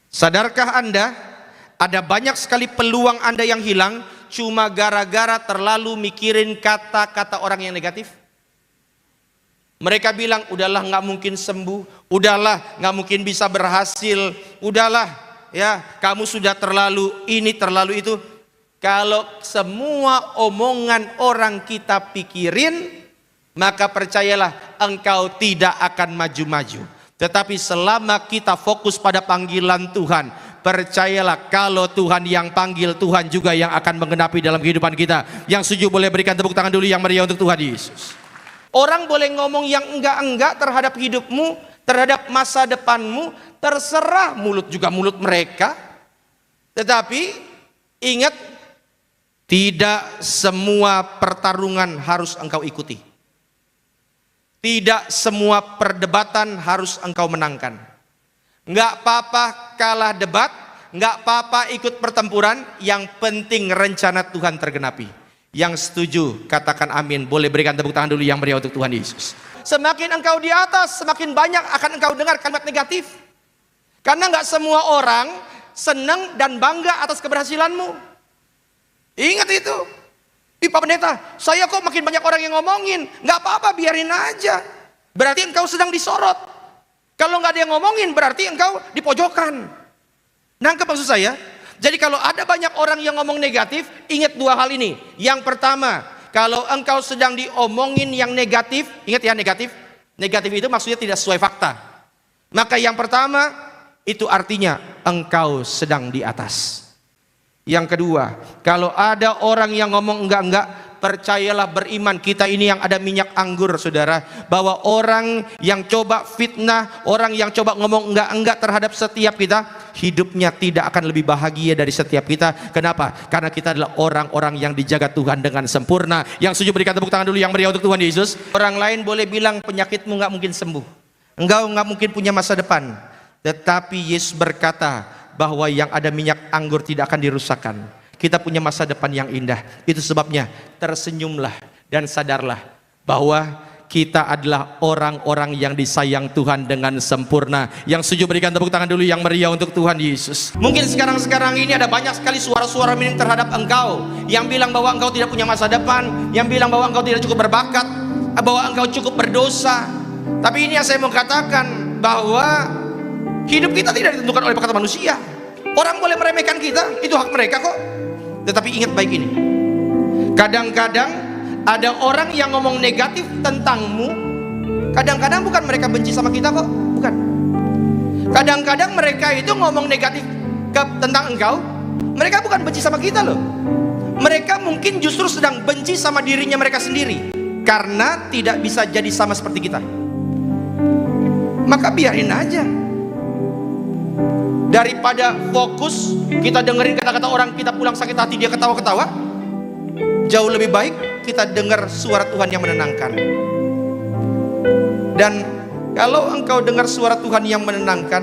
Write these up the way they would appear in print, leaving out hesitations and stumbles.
Sadarkah Anda, ada banyak sekali peluang Anda yang hilang cuma gara-gara terlalu mikirin kata-kata orang yang negatif? Mereka bilang, udahlah nggak mungkin sembuh, udahlah nggak mungkin bisa berhasil, udahlah ya kamu sudah terlalu ini terlalu itu. Kalau semua omongan orang kita pikirin, maka percayalah engkau tidak akan maju-maju. Tetapi selama kita fokus pada panggilan Tuhan, percayalah kalau Tuhan yang panggil, Tuhan juga yang akan menggenapi dalam kehidupan kita. Yang setuju boleh berikan tepuk tangan dulu yang meriah untuk Tuhan Yesus. Orang boleh ngomong yang enggak-enggak terhadap hidupmu, terhadap masa depanmu, terserah, mulut juga mulut mereka. Tetapi ingat, tidak semua pertarungan harus engkau ikuti. Tidak semua perdebatan harus engkau menangkan. Enggak apa-apa kalah debat, enggak apa-apa ikut pertempuran, yang penting rencana Tuhan tergenapi. Yang setuju katakan amin. Boleh berikan tepuk tangan dulu yang meriah untuk Tuhan Yesus. Semakin engkau di atas, semakin banyak akan engkau dengar kalimat negatif. Karena enggak semua orang senang dan bangga atas keberhasilanmu. Ingat itu. Pak Pendeta, saya kok makin banyak orang yang ngomongin. Nggak apa-apa, biarin aja. Berarti engkau sedang disorot. Kalau nggak ada yang ngomongin, berarti engkau di pojokan. Nangkep maksud saya? Jadi kalau ada banyak orang yang ngomong negatif, ingat dua hal ini. Yang pertama, kalau engkau sedang diomongin yang negatif, ingat ya negatif. Negatif itu maksudnya tidak sesuai fakta. Maka yang pertama, itu artinya engkau sedang di atas. Yang kedua, kalau ada orang yang ngomong enggak-enggak, percayalah, beriman, kita ini yang ada minyak anggur saudara, bahwa orang yang coba fitnah, orang yang coba ngomong enggak-enggak terhadap setiap kita, hidupnya tidak akan lebih bahagia dari setiap kita. Kenapa? Karena kita adalah orang-orang yang dijaga Tuhan dengan sempurna. Yang setuju berikan tepuk tangan dulu yang meriah untuk Tuhan Yesus. Orang lain boleh bilang penyakitmu enggak mungkin sembuh, engkau enggak mungkin punya masa depan, tetapi Yesus berkata bahwa yang ada minyak anggur tidak akan dirusakkan. Kita punya masa depan yang indah. Itu sebabnya tersenyumlah dan sadarlah bahwa kita adalah orang-orang yang disayang Tuhan dengan sempurna. Yang setuju berikan tepuk tangan dulu yang meriah untuk Tuhan Yesus. Mungkin sekarang ini ada banyak sekali suara-suara miring terhadap engkau, yang bilang bahwa engkau tidak punya masa depan, yang bilang bahwa engkau tidak cukup berbakat, bahwa engkau cukup berdosa. Tapi ini yang saya mau katakan, bahwa hidup kita tidak ditentukan oleh perkataan manusia. Orang boleh meremehkan kita, itu hak mereka kok. Tetapi ingat baik ini, kadang-kadang ada orang yang ngomong negatif tentangmu. Kadang-kadang bukan mereka benci sama kita kok, bukan. Kadang-kadang mereka itu ngomong negatif tentang engkau, mereka bukan benci sama kita loh. Mereka mungkin justru sedang benci sama dirinya mereka sendiri, karena tidak bisa jadi sama seperti kita. Maka biarin aja. Daripada fokus kita dengerin kata-kata orang, kita pulang sakit hati, dia ketawa-ketawa, jauh lebih baik kita dengar suara Tuhan yang menenangkan. Dan kalau engkau dengar suara Tuhan yang menenangkan,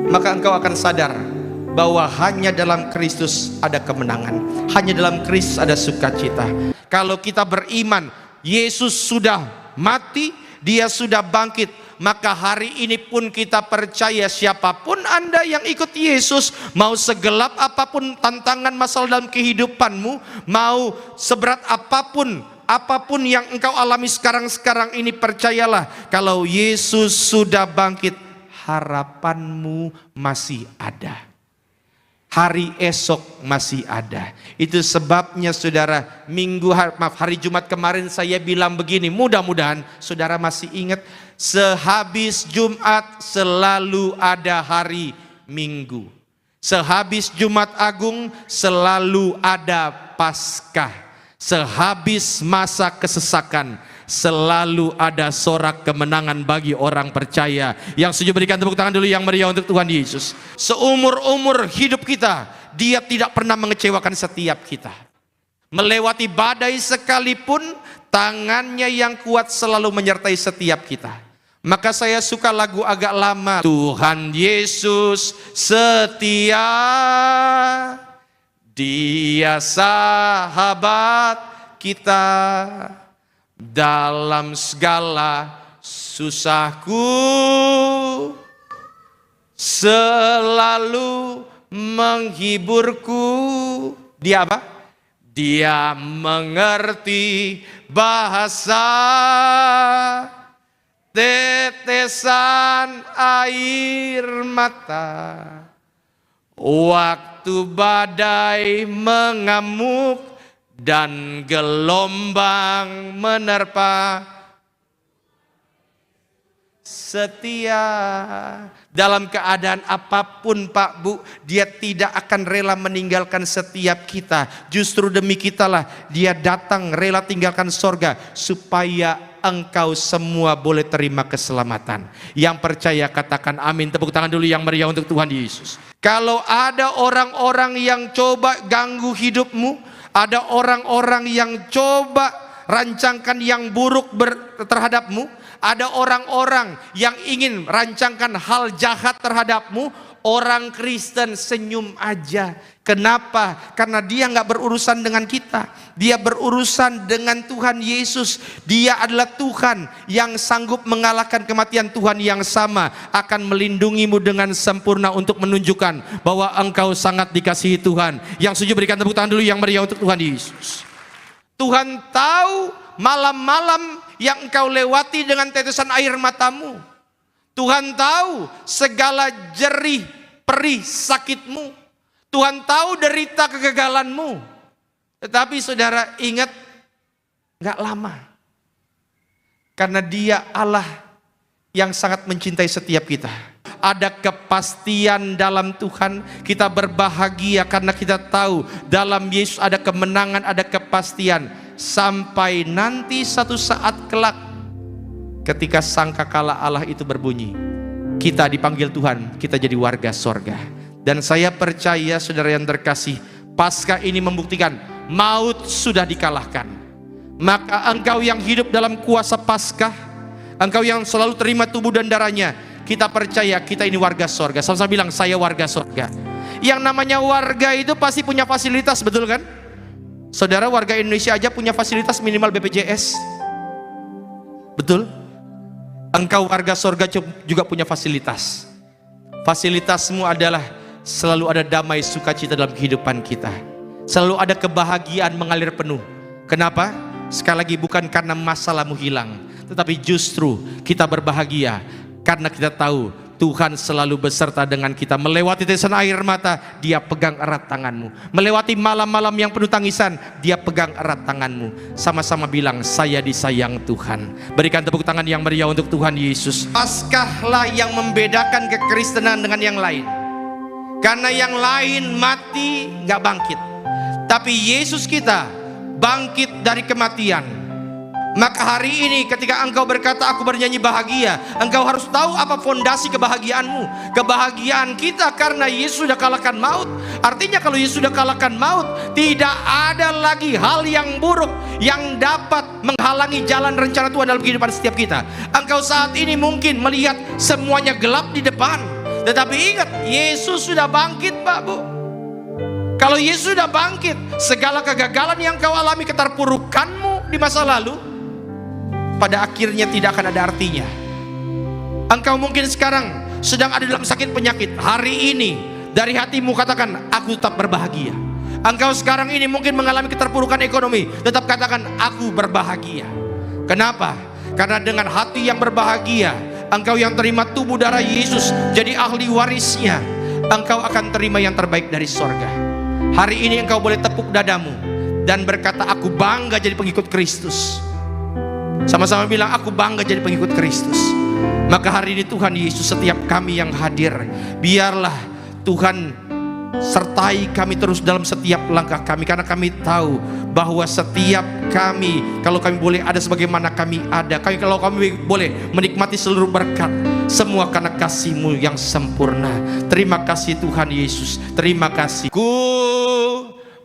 maka engkau akan sadar bahwa hanya dalam Kristus ada kemenangan, hanya dalam Kristus ada sukacita. Kalau kita beriman Yesus sudah mati, Dia sudah bangkit, maka hari ini pun kita percaya, siapapun Anda yang ikut Yesus, mau segelap apapun tantangan masalah dalam kehidupanmu, mau seberat apapun yang engkau alami sekarang ini, percayalah kalau Yesus sudah bangkit, harapanmu masih ada. Hari esok masih ada. Itu sebabnya saudara, hari Jumat kemarin saya bilang begini, mudah-mudahan saudara masih ingat, sehabis Jumat selalu ada hari Minggu. Sehabis Jumat Agung selalu ada Paskah. Sehabis masa kesesakan selalu ada sorak kemenangan bagi orang percaya. Yang setuju berikan tepuk tangan dulu yang meriah untuk Tuhan Yesus. Seumur-umur hidup kita, Dia tidak pernah mengecewakan setiap kita. Melewati badai sekalipun, tangannya yang kuat selalu menyertai setiap kita. Maka saya suka lagu agak lama, Tuhan Yesus setia, Dia sahabat kita dalam segala susahku. selalu menghiburku. Dia apa? Dia mengerti bahasa tetesan air mata. Waktu badai mengamuk dan gelombang menerpa, setia. Dalam keadaan apapun Pak Bu, dia tidak akan rela meninggalkan setiap kita. Justru demi kitalah dia datang rela tinggalkan sorga, supaya engkau semua boleh terima keselamatan. Yang percaya katakan amin. Tepuk tangan dulu yang meriah untuk Tuhan Yesus. Kalau ada orang-orang yang coba ganggu hidupmu, ada orang-orang yang coba rancangkan yang buruk terhadapmu, ada orang-orang yang ingin rancangkan hal jahat terhadapmu, orang Kristen senyum aja. Kenapa? Karena dia nggak berurusan dengan kita. Dia berurusan dengan Tuhan Yesus. Dia adalah Tuhan yang sanggup mengalahkan kematian. Tuhan yang sama akan melindungimu dengan sempurna untuk menunjukkan bahwa engkau sangat dikasihi Tuhan. Yang setuju berikan tepuk tangan dulu yang meriah untuk Tuhan Yesus. Tuhan tahu malam-malam yang engkau lewati dengan tetesan air matamu. Tuhan tahu segala jerih, perih, sakitmu. Tuhan tahu derita kegagalanmu. Tetapi saudara ingat, gak lama. Karena dia Allah yang sangat mencintai setiap kita. Ada kepastian dalam Tuhan. Kita berbahagia karena kita tahu dalam Yesus ada kemenangan, ada kepastian. Sampai nanti satu saat kelak, ketika sangkakala Allah itu berbunyi, kita dipanggil Tuhan, kita jadi warga sorga. Dan saya percaya saudara yang terkasih, Paskah ini membuktikan maut sudah dikalahkan. Maka engkau yang hidup dalam kuasa Paskah, engkau yang selalu terima tubuh dan darahnya, kita percaya kita ini warga sorga. Sama-sama bilang, saya warga sorga. Yang namanya warga itu pasti punya fasilitas, betul kan? Saudara, warga Indonesia aja punya fasilitas minimal BPJS. Betul? Engkau warga sorga juga punya fasilitas. Fasilitasmu adalah selalu ada damai sukacita dalam kehidupan kita. Selalu ada kebahagiaan mengalir penuh. Kenapa? Sekali lagi bukan karena masalahmu hilang, tetapi justru kita berbahagia karena kita tahu Tuhan selalu beserta dengan kita. Melewati tetesan air mata, dia pegang erat tanganmu. Melewati malam-malam yang penuh tangisan, dia pegang erat tanganmu. Sama-sama bilang, saya disayang Tuhan. Berikan tepuk tangan yang meriah untuk Tuhan Yesus. Paskahlah yang membedakan kekristenan dengan yang lain. Karena yang lain mati gak bangkit, tapi Yesus kita bangkit dari kematian. Maka hari ini ketika engkau berkata aku bernyanyi bahagia, engkau harus tahu apa fondasi kebahagiaanmu. Kebahagiaan kita karena Yesus sudah kalahkan maut. Artinya kalau Yesus sudah kalahkan maut, tidak ada lagi hal yang buruk yang dapat menghalangi jalan rencana Tuhan dalam kehidupan setiap kita. Engkau saat ini mungkin melihat semuanya gelap di depan, tetapi ingat, Yesus sudah bangkit Pak Bu. Kalau Yesus sudah bangkit, segala kegagalan yang kau alami, keterpurukanmu di masa lalu, pada akhirnya tidak akan ada artinya. Engkau mungkin sekarang sedang ada dalam sakit penyakit. Hari ini dari hatimu katakan, aku tetap berbahagia. Engkau sekarang ini mungkin mengalami keterpurukan ekonomi, tetap katakan, aku berbahagia. Kenapa? Karena dengan hati yang berbahagia, engkau yang terima tubuh darah Yesus jadi ahli warisnya, engkau akan terima yang terbaik dari sorga. Hari ini engkau boleh tepuk dadamu dan berkata, aku bangga jadi pengikut Kristus. Sama-sama bilang, aku bangga jadi pengikut Kristus. Maka hari ini Tuhan Yesus, setiap kami yang hadir, biarlah Tuhan sertai kami terus dalam setiap langkah kami. Karena kami tahu bahwa setiap kami, kalau kami boleh ada sebagaimana kami ada, kalau kami boleh menikmati seluruh berkat, semua karena kasih-Mu yang sempurna. Terima kasih Tuhan Yesus, terima kasih. Ku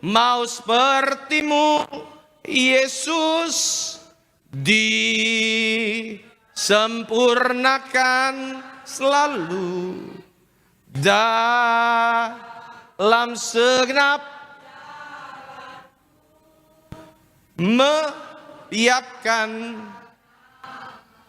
mau seperti-Mu Yesus, disempurnakan selalu dalam segenap meyakinkan.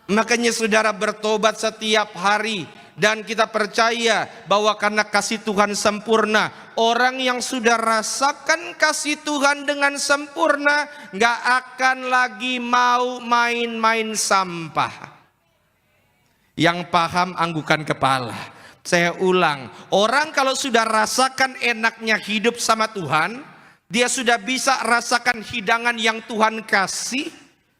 Makanya saudara bertobat setiap hari Dan kita percaya bahwa karena kasih Tuhan sempurna, orang yang sudah rasakan kasih Tuhan dengan sempurna nggak akan lagi mau main-main sampah. Yang paham anggukan kepala. Saya ulang, orang kalau sudah rasakan enaknya hidup sama Tuhan, dia sudah bisa rasakan hidangan yang Tuhan kasih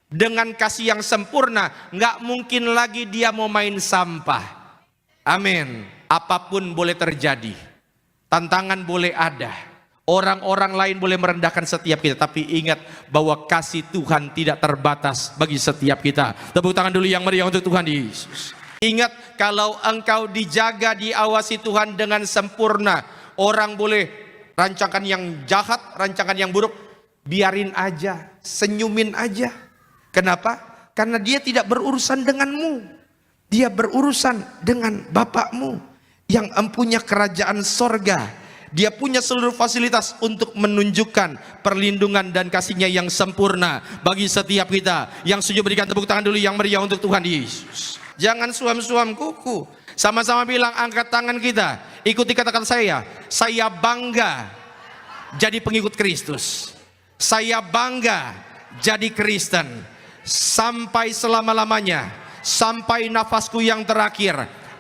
dengan kasih yang sempurna. Nggak mungkin lagi dia mau main sampah. Amin. Apapun boleh terjadi, tantangan boleh ada, orang-orang lain boleh merendahkan setiap kita, tapi ingat bahwa kasih Tuhan tidak terbatas bagi setiap kita. Tepuk tangan dulu yang meriah untuk Tuhan Yesus. Ingat, kalau engkau dijaga, diawasi Tuhan dengan sempurna, orang boleh rancangan yang jahat, rancangan yang buruk, biarin aja, senyumin aja. Kenapa? Karena dia tidak berurusan denganmu. Dia berurusan dengan Bapakmu yang empunya kerajaan sorga. Dia punya seluruh fasilitas untuk menunjukkan perlindungan dan kasihnya yang sempurna bagi setiap kita. Yang setuju berikan tepuk tangan dulu yang meriah untuk Tuhan Yesus. Jangan suam-suam kuku. Sama-sama bilang, angkat tangan kita. Ikuti kata-kata saya bangga jadi pengikut Kristus. Saya bangga jadi Kristen sampai selama-lamanya. Sampai nafasku yang terakhir,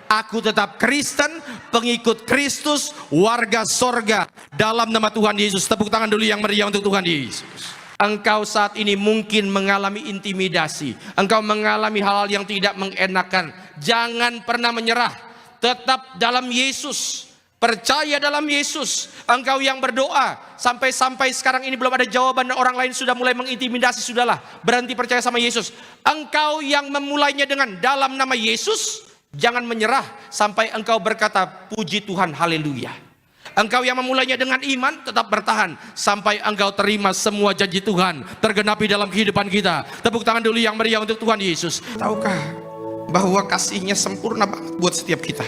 aku tetap Kristen, pengikut Kristus, warga sorga dalam nama Tuhan Yesus. Tepuk tangan dulu yang meriah untuk Tuhan Yesus. Engkau saat ini mungkin mengalami intimidasi, engkau mengalami hal-hal yang tidak mengenakan. Jangan pernah menyerah, tetap dalam Yesus. Percaya dalam Yesus. Engkau yang berdoa sampai sekarang ini belum ada jawaban dan orang lain sudah mulai mengintimidasi, sudahlah, berhenti percaya sama Yesus. Engkau yang memulainya dengan dalam nama Yesus, jangan menyerah sampai engkau berkata puji Tuhan, haleluya. Engkau yang memulainya dengan iman, tetap bertahan sampai engkau terima semua janji Tuhan tergenapi dalam kehidupan kita. Tepuk tangan dulu yang meriah untuk Tuhan Yesus. Tahukah bahwa kasihnya sempurna banget buat setiap kita?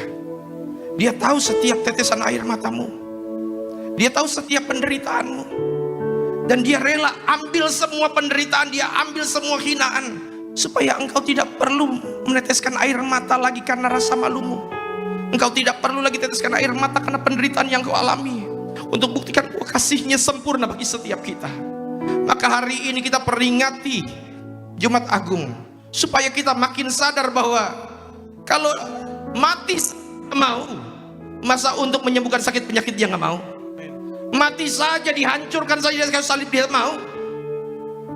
Dia tahu setiap tetesan air matamu. Dia tahu setiap penderitaanmu. Dan dia rela ambil semua penderitaan, dia ambil semua hinaan, supaya engkau tidak perlu meneteskan air mata lagi karena rasa malumu. Engkau tidak perlu lagi teteskan air mata karena penderitaan yang kau alami. Untuk buktikan bahwa kasihnya sempurna bagi setiap kita. Maka hari ini kita peringati Jumat Agung, supaya kita makin sadar bahwa kalau mati mau, masa untuk menyembuhkan sakit penyakit dia nggak mau? Mati saja, dihancurkan saja dari kayu salib dia mau?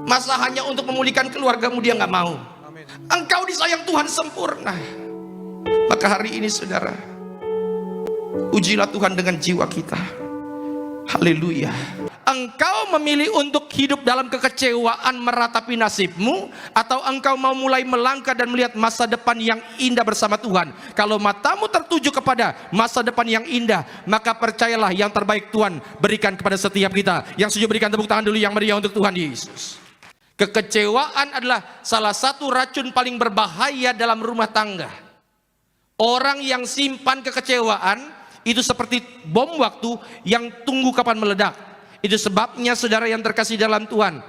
Masa hanya untuk memulihkan keluargamu dia nggak mau? Engkau disayang Tuhan sempurna. Maka hari ini saudara, ujilah Tuhan dengan jiwa kita. Haleluya. Engkau memilih untuk hidup dalam kekecewaan meratapi nasibmu, atau engkau mau mulai melangkah dan melihat masa depan yang indah bersama Tuhan? Kalau matamu tertuju kepada masa depan yang indah, maka percayalah yang terbaik Tuhan berikan kepada setiap kita. Yang setuju berikan tepuk tangan dulu yang meriah untuk Tuhan Yesus. Kekecewaan adalah salah satu racun paling berbahaya dalam rumah tangga. Orang yang simpan kekecewaan itu seperti bom waktu yang tunggu kapan meledak. Itu sebabnya saudara yang terkasih dalam Tuhan,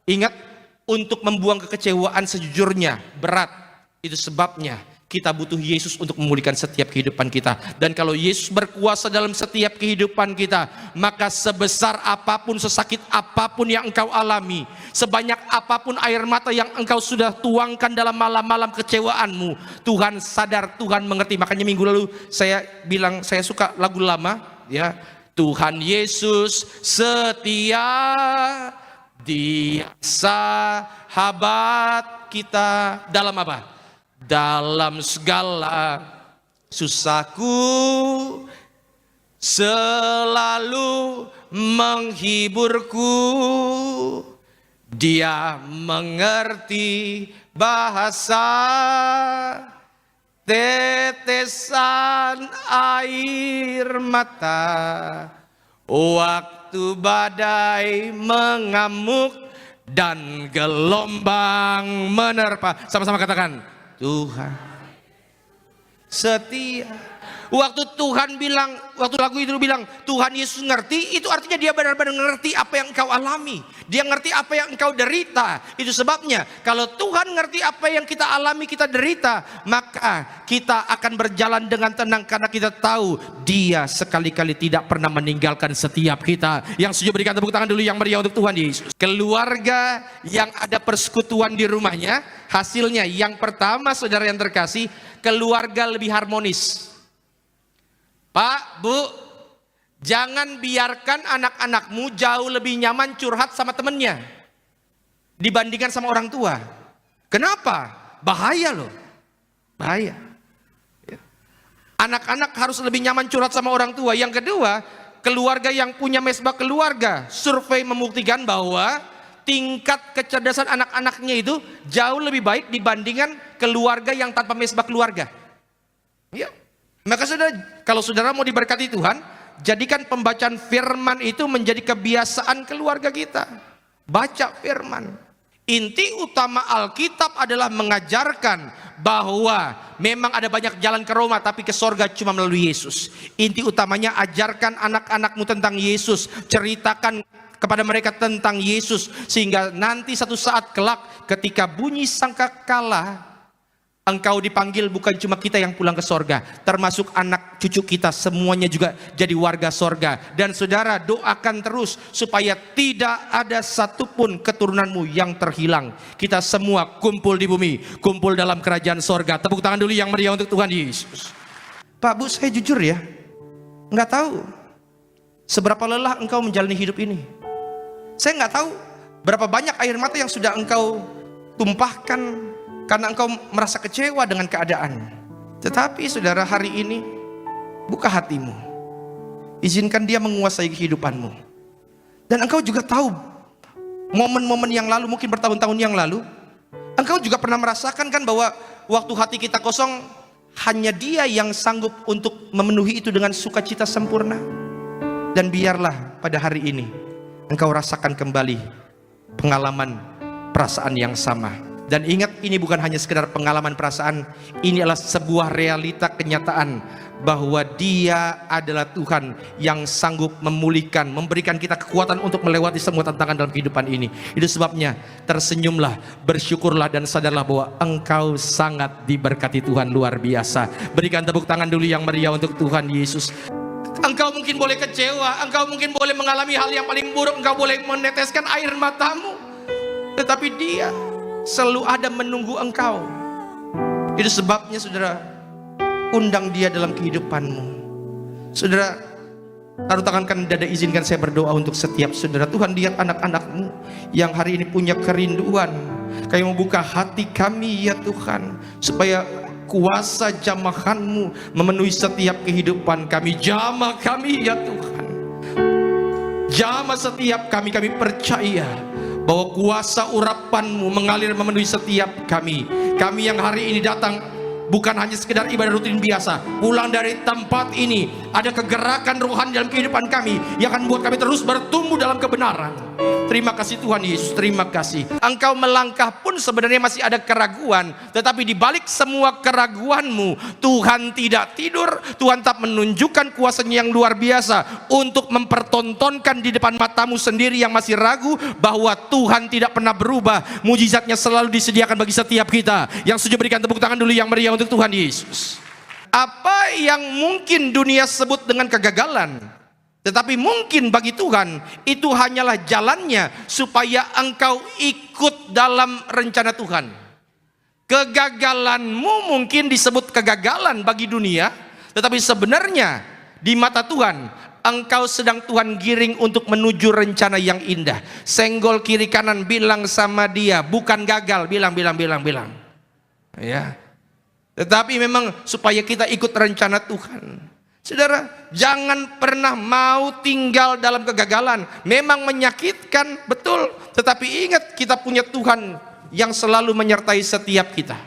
ingat, untuk membuang kekecewaan sejujurnya berat. Itu sebabnya kita butuh Yesus untuk memulihkan setiap kehidupan kita. Dan kalau Yesus berkuasa dalam setiap kehidupan kita, maka sebesar apapun, sesakit apapun yang engkau alami, sebanyak apapun air mata yang engkau sudah tuangkan dalam malam-malam kecewaanmu, Tuhan sadar, Tuhan mengerti. Makanya minggu lalu saya bilang saya suka lagu lama, ya, Tuhan Yesus setia, Dia sahabat kita dalam apa? Dalam segala susahku, selalu menghiburku. Dia mengerti bahasa tetesan air mata waktu badai mengamuk dan gelombang menerpa. Sama-sama katakan, Tuhan setia. Waktu Tuhan bilang, waktu lagu itu bilang Tuhan Yesus ngerti, itu artinya dia benar-benar ngerti apa yang engkau alami. Dia ngerti apa yang engkau derita. Itu sebabnya kalau Tuhan ngerti apa yang kita alami, kita derita, maka kita akan berjalan dengan tenang karena kita tahu Dia sekali-kali tidak pernah meninggalkan setiap kita. Yang setuju berikan tepuk tangan dulu yang meriah untuk Tuhan Yesus. Keluarga yang ada persekutuan di rumahnya, hasilnya yang pertama saudara yang terkasih, keluarga lebih harmonis. Pak, Bu, jangan biarkan anak-anakmu jauh lebih nyaman curhat sama temennya dibandingkan sama orang tua. Kenapa? Bahaya loh. Bahaya. Anak-anak harus lebih nyaman curhat sama orang tua. Yang kedua, keluarga yang punya mesbah keluarga, survei membuktikan bahwa tingkat kecerdasan anak-anaknya itu jauh lebih baik dibandingkan keluarga yang tanpa mesbah keluarga. Ya. Maka saudara, kalau saudara mau diberkati Tuhan, jadikan pembacaan firman itu menjadi kebiasaan keluarga kita. Baca firman. Inti utama Alkitab adalah mengajarkan bahwa memang ada banyak jalan ke Roma, tapi ke sorga cuma melalui Yesus. Inti utamanya ajarkan anak-anakmu tentang Yesus. Ceritakan kepada mereka tentang Yesus, sehingga nanti satu saat kelak ketika bunyi sangkakala, engkau dipanggil bukan cuma kita yang pulang ke sorga, termasuk anak cucu kita semuanya juga jadi warga sorga. Dan saudara doakan terus supaya tidak ada satupun keturunanmu yang terhilang. Kita semua kumpul di bumi, kumpul dalam kerajaan sorga. Tepuk tangan dulu yang meriah untuk Tuhan Yesus. Pak, Bu, saya jujur ya, nggak tahu seberapa lelah engkau menjalani hidup ini. Saya nggak tahu berapa banyak air mata yang sudah engkau tumpahkan karena engkau merasa kecewa dengan keadaan. Tetapi saudara, hari ini buka hatimu, izinkan Dia menguasai kehidupanmu. Dan engkau juga tahu momen-momen yang lalu, mungkin bertahun-tahun yang lalu, engkau juga pernah merasakan kan bahwa waktu hati kita kosong, hanya Dia yang sanggup untuk memenuhi itu dengan sukacita sempurna. Dan biarlah pada hari ini engkau rasakan kembali pengalaman perasaan yang sama. Dan ingat, ini bukan hanya sekedar pengalaman perasaan, ini adalah sebuah realita kenyataan bahwa Dia adalah Tuhan yang sanggup memulihkan, memberikan kita kekuatan untuk melewati semua tantangan dalam kehidupan ini. Itu sebabnya tersenyumlah, bersyukurlah, dan sadarlah bahwa engkau sangat diberkati Tuhan luar biasa. Berikan tepuk tangan dulu yang meriah untuk Tuhan Yesus. Engkau mungkin boleh kecewa, engkau mungkin boleh mengalami hal yang paling buruk, engkau boleh meneteskan air matamu, tetapi Dia selalu ada menunggu engkau. Itu sebabnya saudara, undang Dia dalam kehidupanmu. Saudara, taruh tangan kanan dada, izinkan saya berdoa untuk setiap saudara. Tuhan, lihat anak-anakmu yang hari ini punya kerinduan. Kami membuka hati kami ya Tuhan, supaya kuasa jamahan-Mu memenuhi setiap kehidupan kami. Jamah kami ya Tuhan, jamah setiap kami. Kami percaya bahwa kuasa urapan-Mu mengalir memenuhi setiap kami. Kami yang hari ini datang bukan hanya sekedar ibadah rutin biasa, pulang dari tempat ini ada kegerakan rohani dalam kehidupan kami yang akan membuat kami terus bertumbuh dalam kebenaran. Terima kasih Tuhan Yesus, terima kasih. Engkau melangkah pun sebenarnya masih ada keraguan, tetapi di balik semua keraguanmu, Tuhan tidak tidur. Tuhan tetap menunjukkan kuasa-Nya yang luar biasa untuk mempertontonkan di depan matamu sendiri yang masih ragu bahwa Tuhan tidak pernah berubah. Mujizat-Nya selalu disediakan bagi setiap kita. Yang setuju berikan tepuk tangan dulu yang meriah untuk Tuhan Yesus. Apa yang mungkin dunia sebut dengan kegagalan, tetapi mungkin bagi Tuhan itu hanyalah jalannya supaya engkau ikut dalam rencana Tuhan. Kegagalanmu mungkin disebut kegagalan bagi dunia, tetapi sebenarnya di mata Tuhan engkau sedang Tuhan giring untuk menuju rencana yang indah. Senggol kiri kanan, bilang sama dia, bukan gagal, bilang. Ya. Tetapi memang supaya kita ikut rencana Tuhan. Saudara, jangan pernah mau tinggal dalam kegagalan. Memang menyakitkan, betul. Tetapi ingat, kita punya Tuhan yang selalu menyertai setiap kita.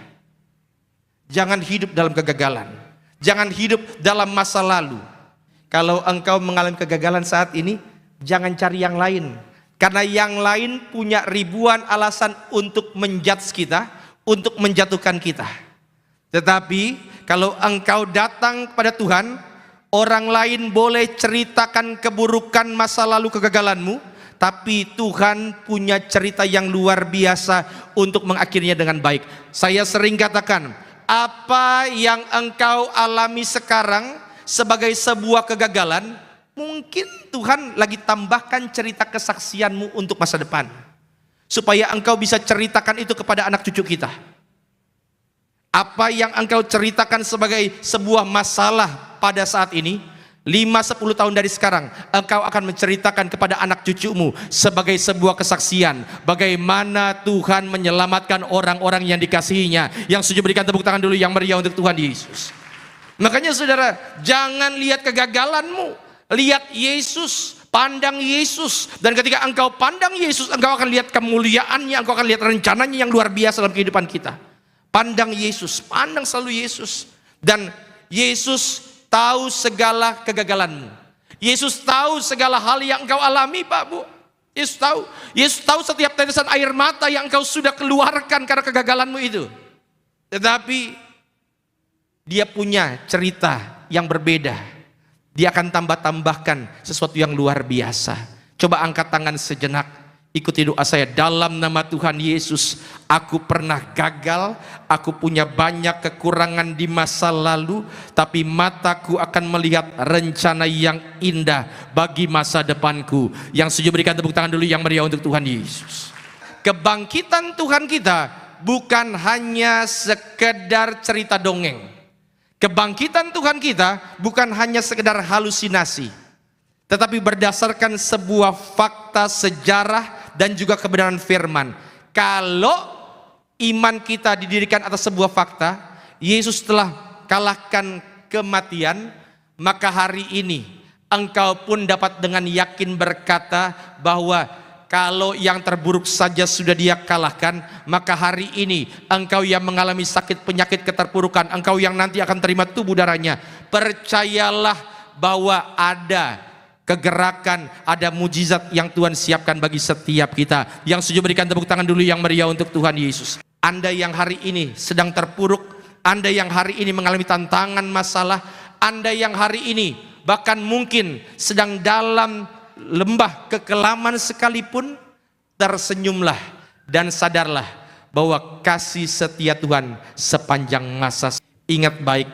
Jangan hidup dalam kegagalan. Jangan hidup dalam masa lalu. Kalau engkau mengalami kegagalan saat ini, jangan cari yang lain. Karena yang lain punya ribuan alasan untuk menjudge kita, untuk menjatuhkan kita. Tetapi kalau engkau datang kepada Tuhan, orang lain boleh ceritakan keburukan masa lalu kegagalanmu, tapi Tuhan punya cerita yang luar biasa untuk mengakhirinya dengan baik. Saya sering katakan, apa yang engkau alami sekarang sebagai sebuah kegagalan, mungkin Tuhan lagi tambahkan cerita kesaksianmu untuk masa depan, supaya engkau bisa ceritakan itu kepada anak cucu kita. Apa yang engkau ceritakan sebagai sebuah masalah pada saat ini, 5-10 tahun dari sekarang, engkau akan menceritakan kepada anak cucumu sebagai sebuah kesaksian bagaimana Tuhan menyelamatkan orang-orang yang dikasihinya. Yang setuju berikan tepuk tangan dulu yang meriah untuk Tuhan Yesus. Makanya saudara, jangan lihat kegagalanmu, lihat Yesus, pandang Yesus. Dan ketika engkau pandang Yesus, engkau akan lihat kemuliaannya, engkau akan lihat rencananya yang luar biasa dalam kehidupan kita. Pandang Yesus, pandang selalu Yesus. Dan Yesus tahu segala kegagalanmu. Yesus tahu segala hal yang engkau alami, Pak Bu. Yesus tahu. Yesus tahu setiap tetesan air mata yang engkau sudah keluarkan karena kegagalanmu itu. Tetapi Dia punya cerita yang berbeda. Dia akan tambahkan sesuatu yang luar biasa. Coba angkat tangan sejenak. Ikuti doa saya. Dalam nama Tuhan Yesus, aku pernah gagal, aku punya banyak kekurangan di masa lalu, tapi mataku akan melihat rencana yang indah bagi masa depanku. Yang setuju berikan tepuk tangan dulu yang meriah untuk Tuhan Yesus. Kebangkitan Tuhan kita bukan hanya sekedar cerita dongeng. Kebangkitan Tuhan kita bukan hanya sekedar halusinasi, tetapi berdasarkan sebuah fakta sejarah dan juga kebenaran firman. Kalau iman kita didirikan atas sebuah fakta, Yesus telah kalahkan kematian, maka hari ini engkau pun dapat dengan yakin berkata bahwa kalau yang terburuk saja sudah Dia kalahkan, maka hari ini engkau yang mengalami sakit penyakit keterpurukan, engkau yang nanti akan terima tubuh darahnya, percayalah bahwa ada kegerakan, ada mujizat yang Tuhan siapkan bagi setiap kita. Yang setuju berikan tepuk tangan dulu yang meriah untuk Tuhan Yesus. Anda yang hari ini sedang terpuruk, Anda yang hari ini mengalami tantangan masalah, Anda yang hari ini bahkan mungkin sedang dalam lembah kekelaman sekalipun, tersenyumlah dan sadarlah bahwa kasih setia Tuhan sepanjang masa. Ingat baik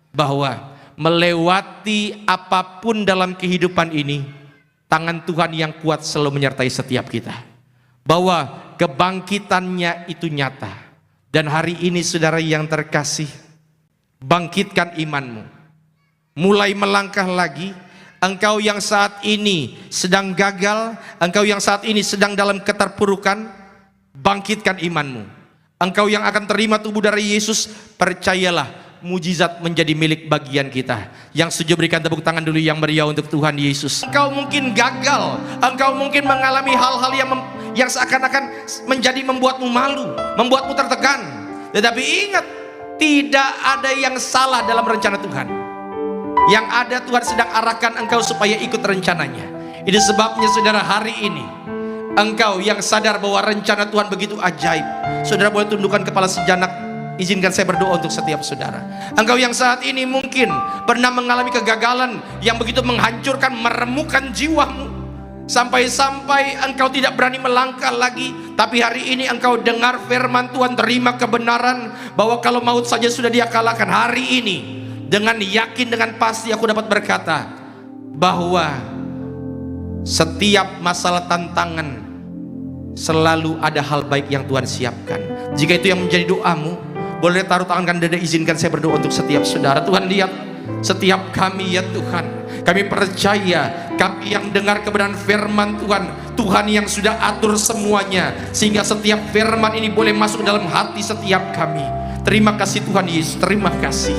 bahwa melewati apapun dalam kehidupan ini, tangan Tuhan yang kuat selalu menyertai setiap kita. Bahwa kebangkitannya itu nyata. Dan hari ini saudara yang terkasih, bangkitkan imanmu. Mulai melangkah lagi. Engkau yang saat ini sedang gagal, engkau yang saat ini sedang dalam keterpurukan, bangkitkan imanmu. Engkau yang akan terima tubuh dari Yesus, percayalah, mujizat menjadi milik bagian kita. Yang setuju berikan tepuk tangan dulu yang meriah untuk Tuhan Yesus. Engkau mungkin gagal, engkau mungkin mengalami hal-hal yang seakan-akan menjadi membuatmu malu, membuatmu tertekan. Tetapi ingat, tidak ada yang salah dalam rencana Tuhan. Yang ada Tuhan sedang arahkan engkau supaya ikut rencananya. Itu sebabnya saudara, hari ini engkau yang sadar bahwa rencana Tuhan begitu ajaib, saudara boleh tundukkan kepala sejenak. Izinkan saya berdoa untuk setiap saudara. Engkau yang saat ini mungkin pernah mengalami kegagalan yang begitu menghancurkan, meremukkan jiwamu, sampai-sampai engkau tidak berani melangkah lagi. Tapi hari ini engkau dengar firman Tuhan, terima kebenaran bahwa kalau maut saja sudah Dia kalahkan. Hari ini dengan yakin, dengan pasti aku dapat berkata bahwa setiap masalah tantangan selalu ada hal baik yang Tuhan siapkan. Jika itu yang menjadi doamu, boleh taruh tangan kan dada. Izinkan saya berdoa untuk setiap saudara. Tuhan, lihat setiap kami ya Tuhan. Kami percaya, kami yang dengar kebenaran firman Tuhan, Tuhan yang sudah atur semuanya, sehingga setiap firman ini boleh masuk dalam hati setiap kami. Terima kasih Tuhan Yesus, terima kasih.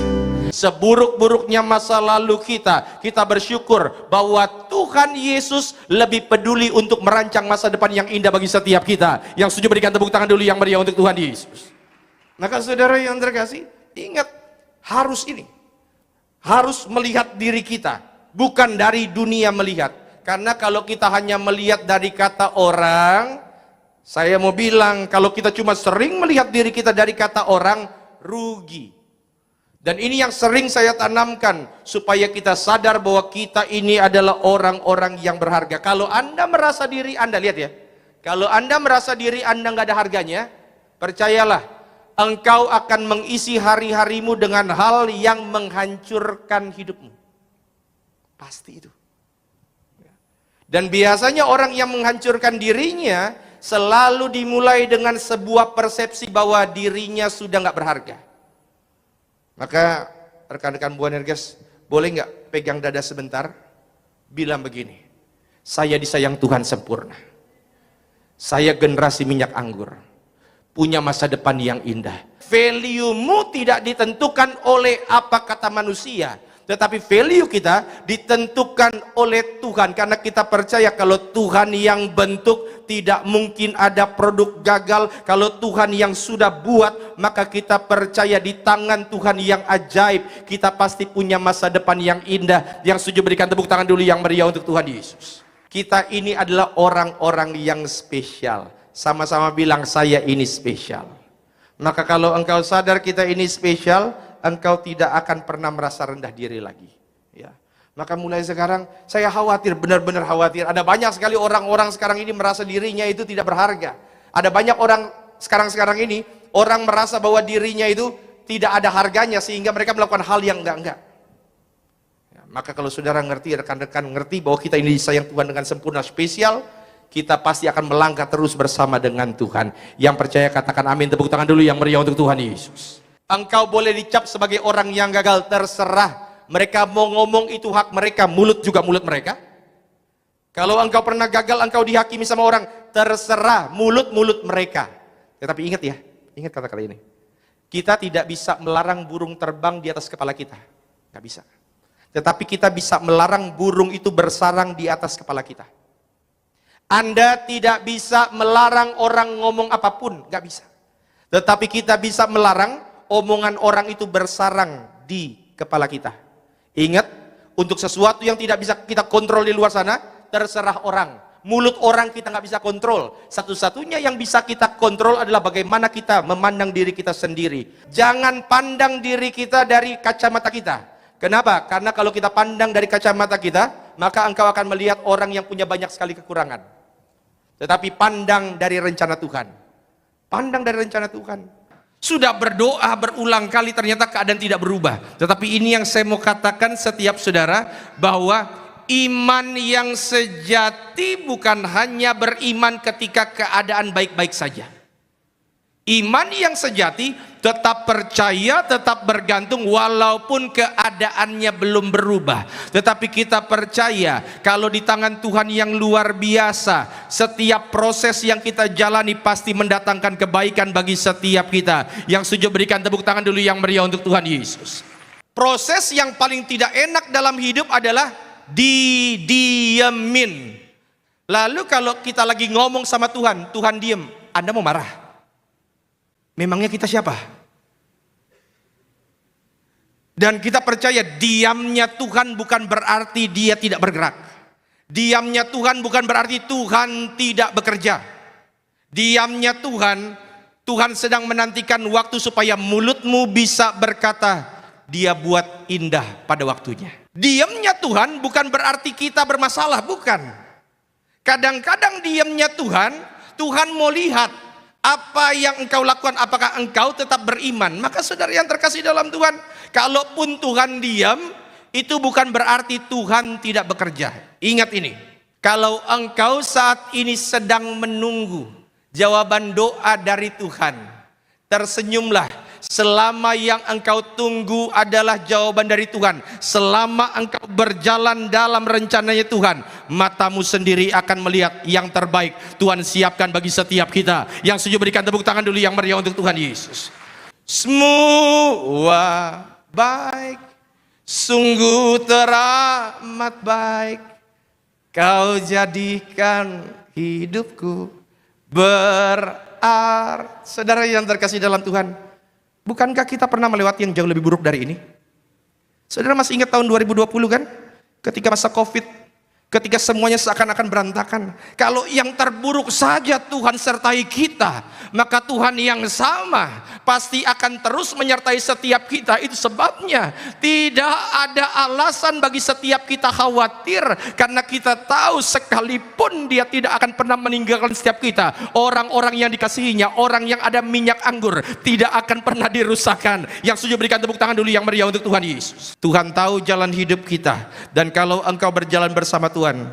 Seburuk-buruknya masa lalu kita bersyukur bahwa Tuhan Yesus lebih peduli untuk merancang masa depan yang indah bagi setiap kita. Yang setuju berikan tepuk tangan dulu yang meriah untuk Tuhan Yesus. Maka saudara yang terkasih, ingat, harus melihat diri kita, bukan dari dunia melihat. Karena kalau kita hanya melihat dari kata orang, saya mau bilang, kalau kita cuma sering melihat diri kita dari kata orang, rugi. Dan ini yang sering saya tanamkan, supaya kita sadar bahwa kita ini adalah orang-orang yang berharga. Kalau Anda merasa diri Anda, lihat ya, kalau Anda merasa diri Anda nggak ada harganya, percayalah, engkau akan mengisi hari-harimu dengan hal yang menghancurkan hidupmu. Pasti itu. Dan biasanya orang yang menghancurkan dirinya selalu dimulai dengan sebuah persepsi bahwa dirinya sudah nggak berharga. Maka rekan-rekan Buah Energes, boleh nggak pegang dada sebentar, bilang begini, saya disayang Tuhan sempurna, saya generasi minyak anggur, punya masa depan yang indah. Value-mu tidak ditentukan oleh apa kata manusia, tetapi value kita ditentukan oleh Tuhan, karena kita percaya kalau Tuhan yang bentuk, tidak mungkin ada produk gagal. Kalau Tuhan yang sudah buat, maka kita percaya di tangan Tuhan yang ajaib, kita pasti punya masa depan yang indah. Yang setuju berikan tepuk tangan dulu yang meriah untuk Tuhan Yesus. Kita ini adalah orang-orang yang spesial. Sama-sama bilang, saya ini spesial. Maka kalau engkau sadar kita ini spesial, engkau tidak akan pernah merasa rendah diri lagi. Ya. Maka mulai sekarang saya khawatir, benar-benar khawatir. Ada banyak sekali orang-orang sekarang ini merasa dirinya itu tidak berharga. Ada banyak orang sekarang ini, orang merasa bahwa dirinya itu tidak ada harganya, sehingga mereka melakukan hal yang enggak-enggak. Ya, maka kalau saudara ngerti, rekan-rekan ngerti bahwa kita ini disayang Tuhan dengan sempurna, spesial, kita pasti akan melangkah terus bersama dengan Tuhan. Yang percaya katakan amin, tepuk tangan dulu yang meriah untuk Tuhan Yesus. Engkau boleh dicap sebagai orang yang gagal, terserah. Mereka mau ngomong itu hak mereka, mulut juga mulut mereka. Kalau engkau pernah gagal, engkau dihakimi sama orang, terserah, mulut-mulut mereka. Tetapi ingat ya, ingat kata-kata ini. Kita tidak bisa melarang burung terbang di atas kepala kita. Nggak bisa. Tetapi kita bisa melarang burung itu bersarang di atas kepala kita. Anda tidak bisa melarang orang ngomong apapun, nggak bisa. Tetapi kita bisa melarang omongan orang itu bersarang di kepala kita. Ingat, untuk sesuatu yang tidak bisa kita kontrol di luar sana, terserah orang. Mulut orang kita nggak bisa kontrol. Satu-satunya yang bisa kita kontrol adalah bagaimana kita memandang diri kita sendiri. Jangan pandang diri kita dari kacamata kita. Kenapa? Karena kalau kita pandang dari kacamata kita, maka engkau akan melihat orang yang punya banyak sekali kekurangan. Tetapi pandang dari rencana Tuhan. Pandang dari rencana Tuhan. Sudah berdoa berulang kali, ternyata keadaan tidak berubah. Tetapi ini yang saya mau katakan setiap saudara, bahwa iman yang sejati bukan hanya beriman ketika keadaan baik-baik saja. Iman yang sejati tetap percaya, tetap bergantung walaupun keadaannya belum berubah. Tetapi kita percaya kalau di tangan Tuhan yang luar biasa, setiap proses yang kita jalani pasti mendatangkan kebaikan bagi setiap kita. Yang setuju berikan tepuk tangan dulu yang meriah untuk Tuhan Yesus. Proses yang paling tidak enak dalam hidup adalah didiemin. Lalu kalau kita lagi ngomong sama Tuhan, Tuhan diem, Anda mau marah? Memangnya kita siapa? Dan kita percaya diamnya Tuhan bukan berarti dia tidak bergerak. Diamnya Tuhan bukan berarti Tuhan tidak bekerja. Diamnya Tuhan, Tuhan sedang menantikan waktu supaya mulutmu bisa berkata, dia buat indah pada waktunya. Diamnya Tuhan bukan berarti kita bermasalah, bukan. Kadang-kadang diamnya Tuhan, Tuhan mau lihat apa yang engkau lakukan, apakah engkau tetap beriman. Maka saudara yang terkasih dalam Tuhan, kalaupun Tuhan diam, itu bukan berarti Tuhan tidak bekerja. Ingat ini, kalau engkau saat ini sedang menunggu jawaban doa dari Tuhan, tersenyumlah. Selama yang engkau tunggu adalah jawaban dari Tuhan, selama engkau berjalan dalam rencananya Tuhan, matamu sendiri akan melihat yang terbaik Tuhan siapkan bagi setiap kita. Yang setuju berikan tepuk tangan dulu yang meriah untuk Tuhan Yesus. Semua baik, sungguh teramat baik, kau jadikan hidupku berarti. Saudara yang terkasih dalam Tuhan, bukankah kita pernah melewati yang jauh lebih buruk dari ini? Saudara masih ingat tahun 2020 kan? Ketika masa COVID, Ketika semuanya seakan-akan berantakan. Kalau yang terburuk saja Tuhan sertai kita, maka Tuhan yang sama pasti akan terus menyertai setiap kita. Itu sebabnya tidak ada alasan bagi setiap kita khawatir, karena kita tahu sekalipun Dia tidak akan pernah meninggalkan setiap kita. Orang-orang yang dikasihinya, orang yang ada minyak anggur, tidak akan pernah dirusakkan. Yang setuju berikan tepuk tangan dulu yang meriah untuk Tuhan Yesus. Tuhan tahu jalan hidup kita, dan kalau engkau berjalan bersama Tuhan,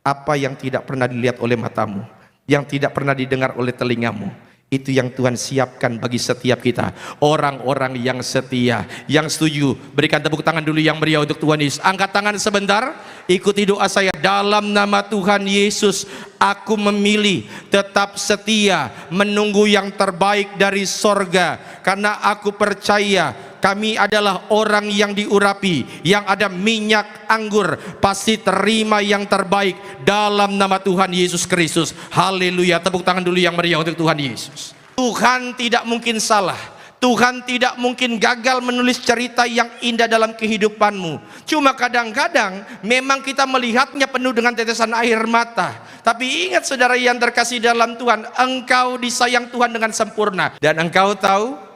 apa yang tidak pernah dilihat oleh matamu, yang tidak pernah didengar oleh telingamu, itu yang Tuhan siapkan bagi setiap kita. Orang-orang yang setia. Yang setuju berikan tepuk tangan dulu yang meriah untuk Tuhan Yesus. Angkat tangan sebentar, ikuti doa saya. Dalam nama Tuhan Yesus, aku memilih tetap setia, menunggu yang terbaik dari sorga, karena aku percaya kami adalah orang yang diurapi, yang ada minyak anggur, pasti terima yang terbaik dalam nama Tuhan Yesus Kristus. Haleluya. Tepuk tangan dulu yang meriah untuk Tuhan Yesus. Tuhan tidak mungkin salah. Tuhan tidak mungkin gagal menulis cerita yang indah dalam kehidupanmu. Cuma kadang-kadang memang kita melihatnya penuh dengan tetesan air mata. Tapi ingat saudara yang terkasih dalam Tuhan, engkau disayang Tuhan dengan sempurna. Dan engkau tahu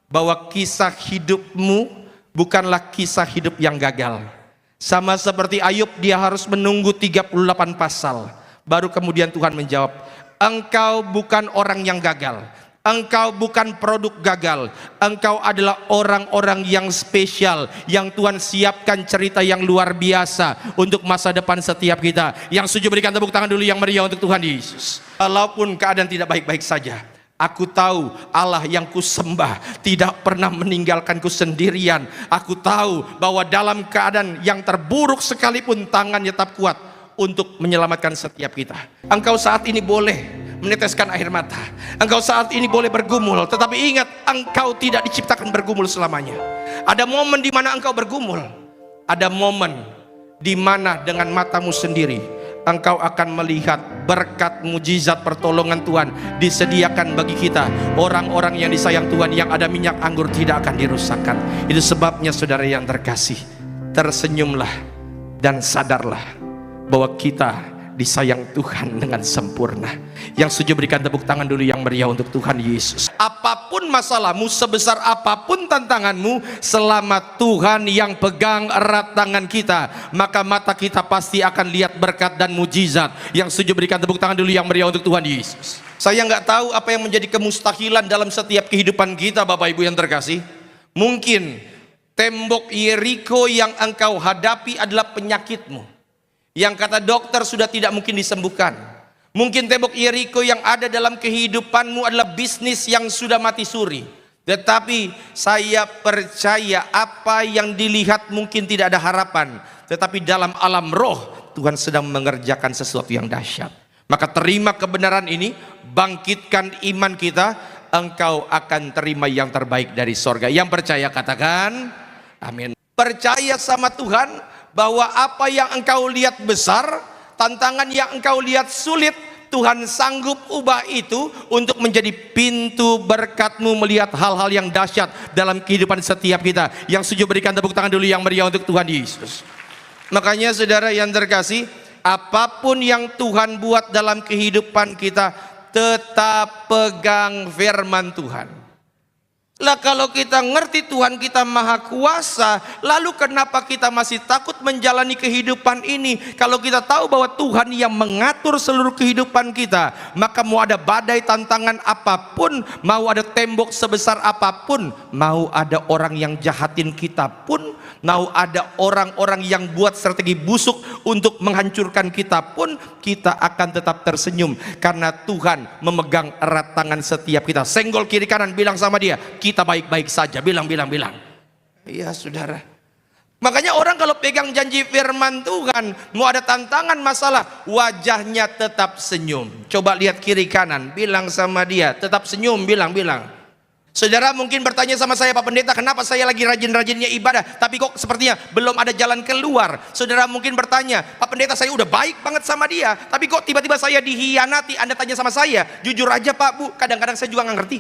bahwa kisah hidupmu bukanlah kisah hidup yang gagal. Sama seperti Ayub, dia harus menunggu 38 pasal baru kemudian Tuhan menjawab, engkau bukan orang yang gagal, engkau bukan produk gagal, engkau adalah orang-orang yang spesial, yang Tuhan siapkan cerita yang luar biasa untuk masa depan setiap kita. Yang setuju berikan tepuk tangan dulu yang meriah untuk Tuhan Yesus. Walaupun keadaan tidak baik-baik saja, aku tahu Allah yang kusembah tidak pernah meninggalkanku sendirian. Aku tahu bahwa dalam keadaan yang terburuk sekalipun tangannya tetap kuat untuk menyelamatkan setiap kita. Engkau saat ini boleh meneteskan air mata, engkau saat ini boleh bergumul, tetapi ingat, engkau tidak diciptakan bergumul selamanya. Ada momen di mana engkau bergumul, ada momen di mana dengan matamu sendiri engkau akan melihat berkat mujizat pertolongan Tuhan disediakan bagi kita. Orang-orang yang disayang Tuhan, yang ada minyak anggur, tidak akan dirusakkan. Itu sebabnya saudara yang terkasih, tersenyumlah dan sadarlah bahwa kita disayang Tuhan dengan sempurna. Yang setuju berikan tepuk tangan dulu yang meriah untuk Tuhan Yesus. Apapun masalahmu, sebesar apapun tantanganmu, selama Tuhan yang pegang erat tangan kita, maka mata kita pasti akan lihat berkat dan mujizat. Yang setuju berikan tepuk tangan dulu yang meriah untuk Tuhan Yesus. Saya nggak tahu apa yang menjadi kemustahilan dalam setiap kehidupan kita, Bapak Ibu yang terkasih. Mungkin tembok Yeriko yang engkau hadapi adalah penyakitmu, yang kata dokter sudah tidak mungkin disembuhkan. Mungkin tembok Yeriko yang ada dalam kehidupanmu adalah bisnis yang sudah mati suri. Tetapi saya percaya apa yang dilihat mungkin tidak ada harapan, tetapi dalam alam roh Tuhan sedang mengerjakan sesuatu yang dahsyat. Maka terima kebenaran ini, bangkitkan iman kita, engkau akan terima yang terbaik dari sorga. Yang percaya katakan amin. Percaya sama Tuhan bahwa apa yang engkau lihat besar, tantangan yang engkau lihat sulit, Tuhan sanggup ubah itu untuk menjadi pintu berkatmu melihat hal-hal yang dahsyat dalam kehidupan setiap kita. Yang setuju berikan tepuk tangan dulu yang meriah untuk Tuhan Yesus. Makanya saudara yang terkasih, apapun yang Tuhan buat dalam kehidupan kita, tetap pegang firman Tuhan. Lah kalau kita ngerti Tuhan kita maha kuasa, lalu kenapa kita masih takut menjalani kehidupan ini? Kalau kita tahu bahwa Tuhan yang mengatur seluruh kehidupan kita, maka mau ada badai tantangan apapun, mau ada tembok sebesar apapun, mau ada orang yang jahatin kita pun, mau ada orang-orang yang buat strategi busuk untuk menghancurkan kita pun, kita akan tetap tersenyum karena Tuhan memegang erat tangan setiap kita. Senggol kiri kanan, bilang sama dia, kita baik-baik saja. Bilang. Iya saudara. Makanya orang kalau pegang janji firman Tuhan, mau ada tantangan masalah, wajahnya tetap senyum. Coba lihat kiri kanan, bilang sama dia, tetap senyum, bilang. Saudara mungkin bertanya sama saya, Pak Pendeta, kenapa saya lagi rajin-rajinnya ibadah, tapi kok sepertinya belum ada jalan keluar. Saudara mungkin bertanya, Pak Pendeta, saya udah baik banget sama dia, tapi kok tiba-tiba saya dihianati. Anda tanya sama saya, jujur aja Pak Bu, kadang-kadang saya juga nggak ngerti.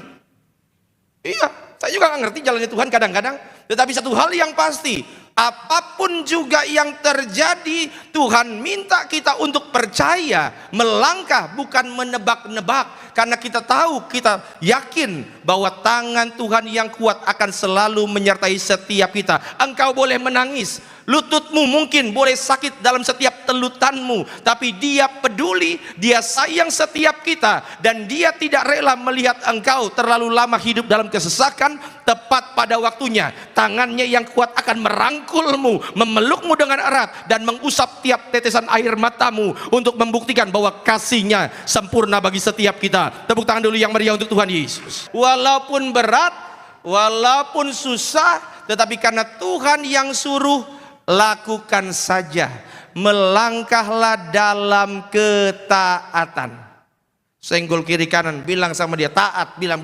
Iya, saya juga nggak ngerti jalannya Tuhan kadang-kadang. Tetapi satu hal yang pasti, Apapun juga yang terjadi, Tuhan minta kita untuk percaya, melangkah, bukan menebak-nebak. Karena kita tahu, kita yakin bahwa tangan Tuhan yang kuat akan selalu menyertai setiap kita. Engkau boleh menangis, lututmu mungkin boleh sakit dalam setiap telutanmu, tapi Dia peduli, Dia sayang setiap kita, dan Dia tidak rela melihat engkau terlalu lama hidup dalam kesesakan. Tepat pada waktunya, tangannya yang kuat akan merangkulmu, memelukmu dengan erat, dan mengusap tiap tetesan air matamu untuk membuktikan bahwa kasih-Nya sempurna bagi setiap kita. Tepuk tangan dulu yang meriah untuk Tuhan Yesus. Walaupun berat, walaupun susah, tetapi karena Tuhan yang suruh, lakukan saja. Melangkahlah dalam ketaatan. Senggol kiri kanan, bilang sama dia, taat. Bilang.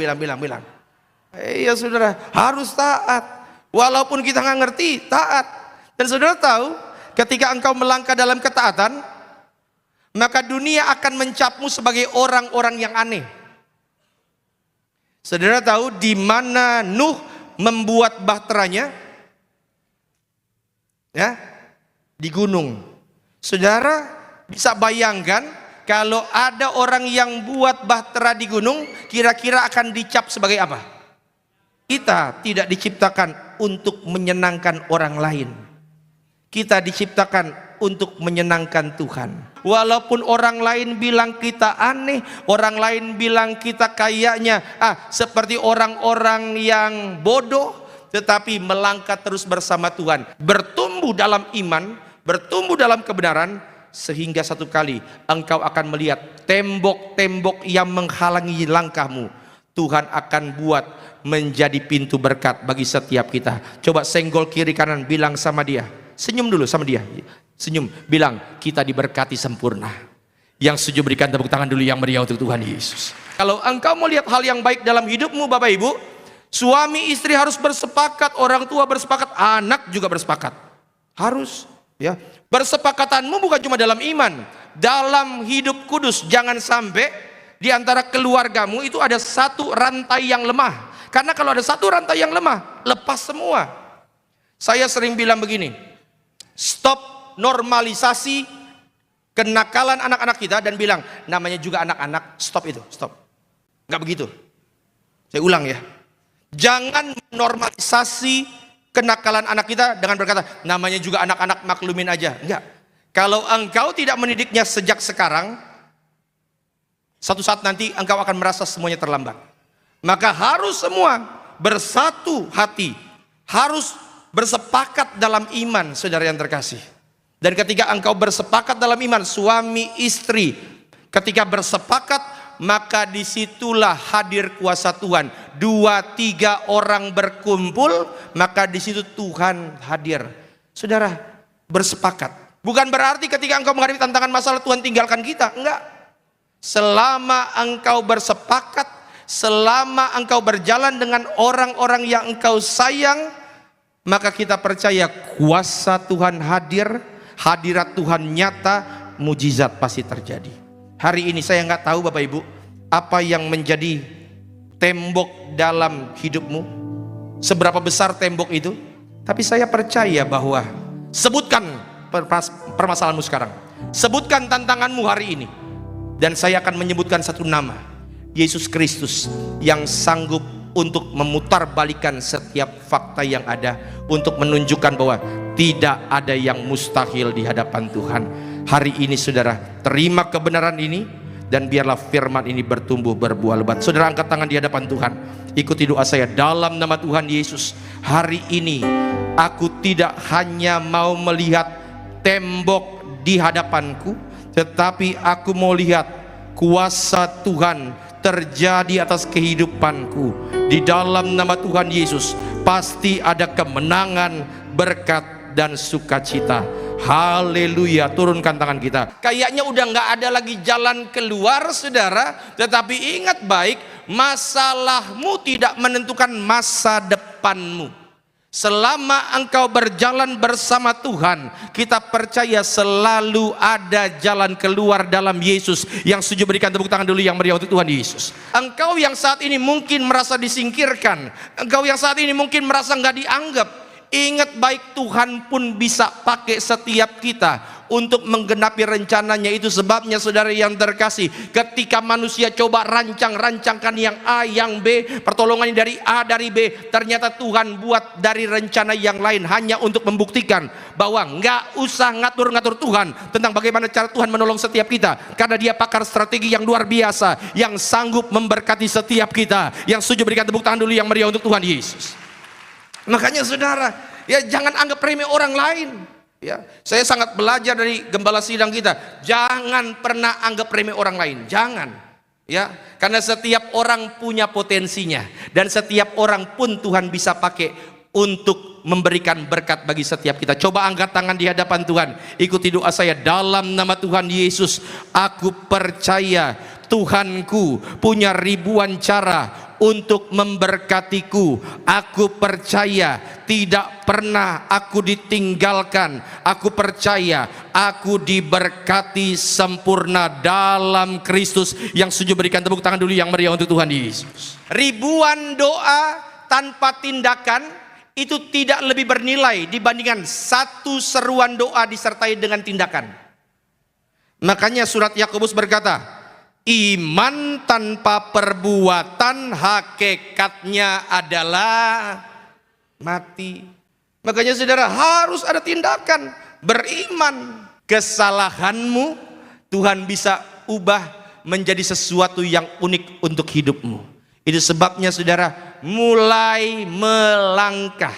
Iya saudara, harus taat. Walaupun kita nggak ngerti, taat. Dan saudara tahu, ketika engkau melangkah dalam ketaatan, maka dunia akan mencapmu sebagai orang-orang yang aneh. Saudara tahu di mana Nuh membuat bahteranya? Ya, di gunung. Saudara bisa bayangkan kalau ada orang yang buat bahtera di gunung, kira-kira akan dicap sebagai apa? Kita tidak diciptakan untuk menyenangkan orang lain. Kita diciptakan untuk menyenangkan Tuhan. Walaupun orang lain bilang kita aneh, orang lain bilang kita kayaknya seperti orang-orang yang bodoh, tetapi melangkah terus bersama Tuhan, bertumbuh dalam iman, bertumbuh dalam kebenaran, sehingga satu kali engkau akan melihat tembok-tembok yang menghalangi langkahmu, Tuhan akan buat menjadi pintu berkat bagi setiap kita. Coba senggol kiri kanan, bilang sama dia, senyum dulu sama dia, senyum, bilang kita diberkati sempurna. Yang setuju berikan tepuk tangan dulu yang meriah untuk Tuhan Yesus. Kalau engkau mau lihat hal yang baik dalam hidupmu Bapak Ibu, suami istri harus bersepakat, orang tua bersepakat, anak juga bersepakat. Harus, ya. Bersepakatanmu bukan cuma dalam iman, dalam hidup kudus. Jangan sampai di antara keluargamu itu ada satu rantai yang lemah. Karena kalau ada satu rantai yang lemah, lepas semua. Saya sering bilang begini, stop normalisasi kenakalan anak-anak kita, dan bilang namanya juga anak-anak, stop itu, stop. Nggak begitu. Saya ulang ya. Jangan normalisasi kenakalan anak kita dengan berkata namanya juga anak-anak, maklumin aja. Enggak. Kalau engkau tidak mendidiknya sejak sekarang, satu saat nanti engkau akan merasa semuanya terlambat. Maka harus semua bersatu hati, harus bersepakat dalam iman, saudara yang terkasih. Dan ketika engkau bersepakat dalam iman, suami istri, ketika bersepakat, maka disitulah hadir kuasa Tuhan. 2-3 orang berkumpul, maka disitu Tuhan hadir. Saudara, bersepakat. Bukan berarti ketika engkau menghadapi tantangan masalah Tuhan tinggalkan kita, enggak. Selama engkau bersepakat, selama engkau berjalan dengan orang-orang yang engkau sayang, maka kita percaya kuasa Tuhan hadir, hadirat Tuhan nyata, mujizat pasti terjadi. Hari ini saya nggak tahu Bapak Ibu, apa yang menjadi tembok dalam hidupmu, seberapa besar tembok itu, tapi saya percaya bahwa sebutkan permasalahanmu sekarang, sebutkan tantanganmu hari ini, dan saya akan menyebutkan satu nama, Yesus Kristus, yang sanggup untuk memutarbalikkan setiap fakta yang ada, untuk menunjukkan bahwa tidak ada yang mustahil di hadapan Tuhan. Hari ini saudara, terima kebenaran ini, dan biarlah firman ini bertumbuh berbuah lebat. Saudara angkat tangan di hadapan Tuhan, ikuti doa saya dalam nama Tuhan Yesus. Hari ini aku tidak hanya mau melihat tembok di hadapanku, tetapi aku mau lihat kuasa Tuhan terjadi atas kehidupanku. Di dalam nama Tuhan Yesus pasti ada kemenangan, berkat, dan sukacita. Haleluya. Turunkan tangan kita. Kayaknya udah nggak ada lagi jalan keluar saudara, tetapi ingat baik, masalahmu tidak menentukan masa depanmu. Selama engkau berjalan bersama Tuhan, kita percaya selalu ada jalan keluar dalam Yesus. Yang setuju berikan tepuk tangan dulu yang meriah untuk Tuhan Yesus. Engkau yang saat ini mungkin merasa disingkirkan, engkau yang saat ini mungkin merasa nggak dianggap, Ingat baik, Tuhan pun bisa pakai setiap kita untuk menggenapi rencananya. Itu sebabnya saudara yang terkasih, ketika manusia coba rancangkan yang A, yang B, pertolongan dari A, dari B, ternyata Tuhan buat dari rencana yang lain hanya untuk membuktikan bahwa nggak usah ngatur-ngatur Tuhan tentang bagaimana cara Tuhan menolong setiap kita, karena Dia pakar strategi yang luar biasa, yang sanggup memberkati setiap kita. Yang setuju berikan tepuk tangan dulu yang meriah untuk Tuhan Yesus. Makanya saudara, ya jangan anggap remeh orang lain. Ya, saya sangat belajar dari gembala sidang kita. Jangan pernah anggap remeh orang lain. Jangan. Ya, karena setiap orang punya potensinya, dan setiap orang pun Tuhan bisa pakai untuk memberikan berkat bagi setiap kita. Coba angkat tangan di hadapan Tuhan. Ikuti doa saya. Dalam nama Tuhan Yesus, aku percaya Tuhanku punya ribuan cara untuk memberkatiku. Aku percaya tidak pernah aku ditinggalkan. Aku percaya aku diberkati sempurna dalam Kristus. Yang setuju berikan tepuk tangan dulu yang meriah untuk Tuhan Yesus. Ribuan doa tanpa tindakan itu tidak lebih bernilai dibandingkan satu seruan doa disertai dengan tindakan. Makanya surat Yakobus berkata, iman tanpa perbuatan hakikatnya adalah mati. Makanya saudara harus ada tindakan. Beriman. Kesalahanmu Tuhan bisa ubah menjadi sesuatu yang unik untuk hidupmu. Itu sebabnya saudara mulai melangkah.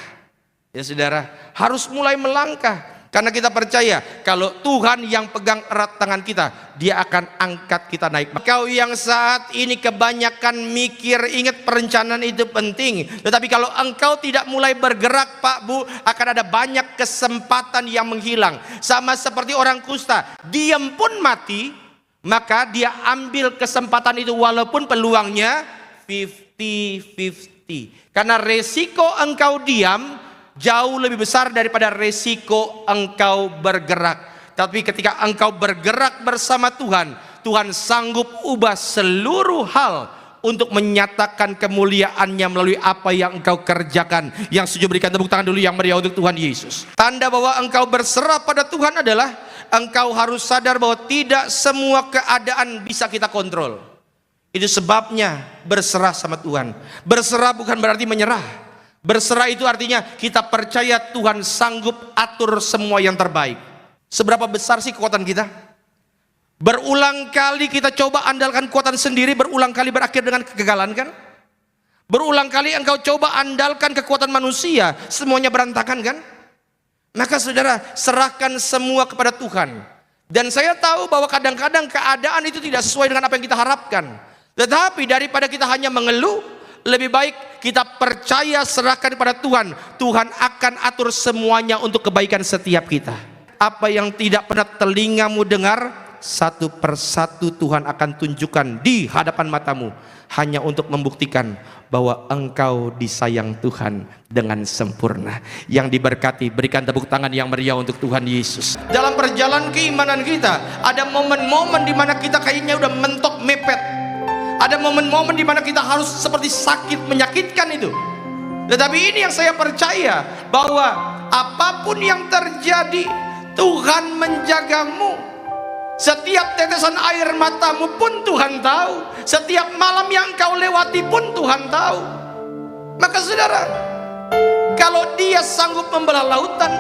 Ya saudara, harus mulai melangkah. Karena kita percaya kalau Tuhan yang pegang erat tangan kita, Dia akan angkat kita naik. Kau yang saat ini kebanyakan mikir, ingat perencanaan itu penting. Tetapi kalau engkau tidak mulai bergerak Pak Bu, akan ada banyak kesempatan yang menghilang. Sama seperti orang kusta, diam pun mati, maka dia ambil kesempatan itu walaupun peluangnya 50-50. Karena resiko engkau diam jauh lebih besar daripada resiko engkau bergerak. Tapi ketika engkau bergerak bersama Tuhan, Tuhan sanggup ubah seluruh hal untuk menyatakan kemuliaannya melalui apa yang engkau kerjakan. Yang setuju berikan tepuk tangan dulu yang meriah untuk Tuhan Yesus. Tanda bahwa engkau berserah pada Tuhan adalah engkau harus sadar bahwa tidak semua keadaan bisa kita kontrol. Itu sebabnya berserah sama Tuhan. Berserah bukan berarti menyerah. Berserah itu artinya kita percaya Tuhan sanggup atur semua yang terbaik. Seberapa besar sih kekuatan kita? Berulang kali kita coba andalkan kekuatan sendiri, berulang kali berakhir dengan kegagalan kan? Berulang kali engkau coba andalkan kekuatan manusia, semuanya berantakan kan? Maka saudara, serahkan semua kepada Tuhan. Dan saya tahu bahwa kadang-kadang keadaan itu tidak sesuai dengan apa yang kita harapkan. Tetapi daripada kita hanya mengeluh, lebih baik kita percaya, serahkan kepada Tuhan. Tuhan akan atur semuanya untuk kebaikan setiap kita. Apa yang tidak pernah telingamu dengar, satu persatu Tuhan akan tunjukkan di hadapan matamu, hanya untuk membuktikan bahwa engkau disayang Tuhan dengan sempurna. Yang diberkati, berikan tepuk tangan yang meriah untuk Tuhan Yesus. Dalam perjalanan keimanan kita, ada momen-momen di mana kita kayaknya udah mentok mepet. Ada momen-momen di mana kita harus seperti sakit, menyakitkan itu. Tetapi ini yang saya percaya, bahwa apapun yang terjadi, Tuhan menjagamu. Setiap tetesan air matamu pun Tuhan tahu. Setiap malam yang kau lewati pun Tuhan tahu. Maka saudara, kalau Dia sanggup membelah lautan,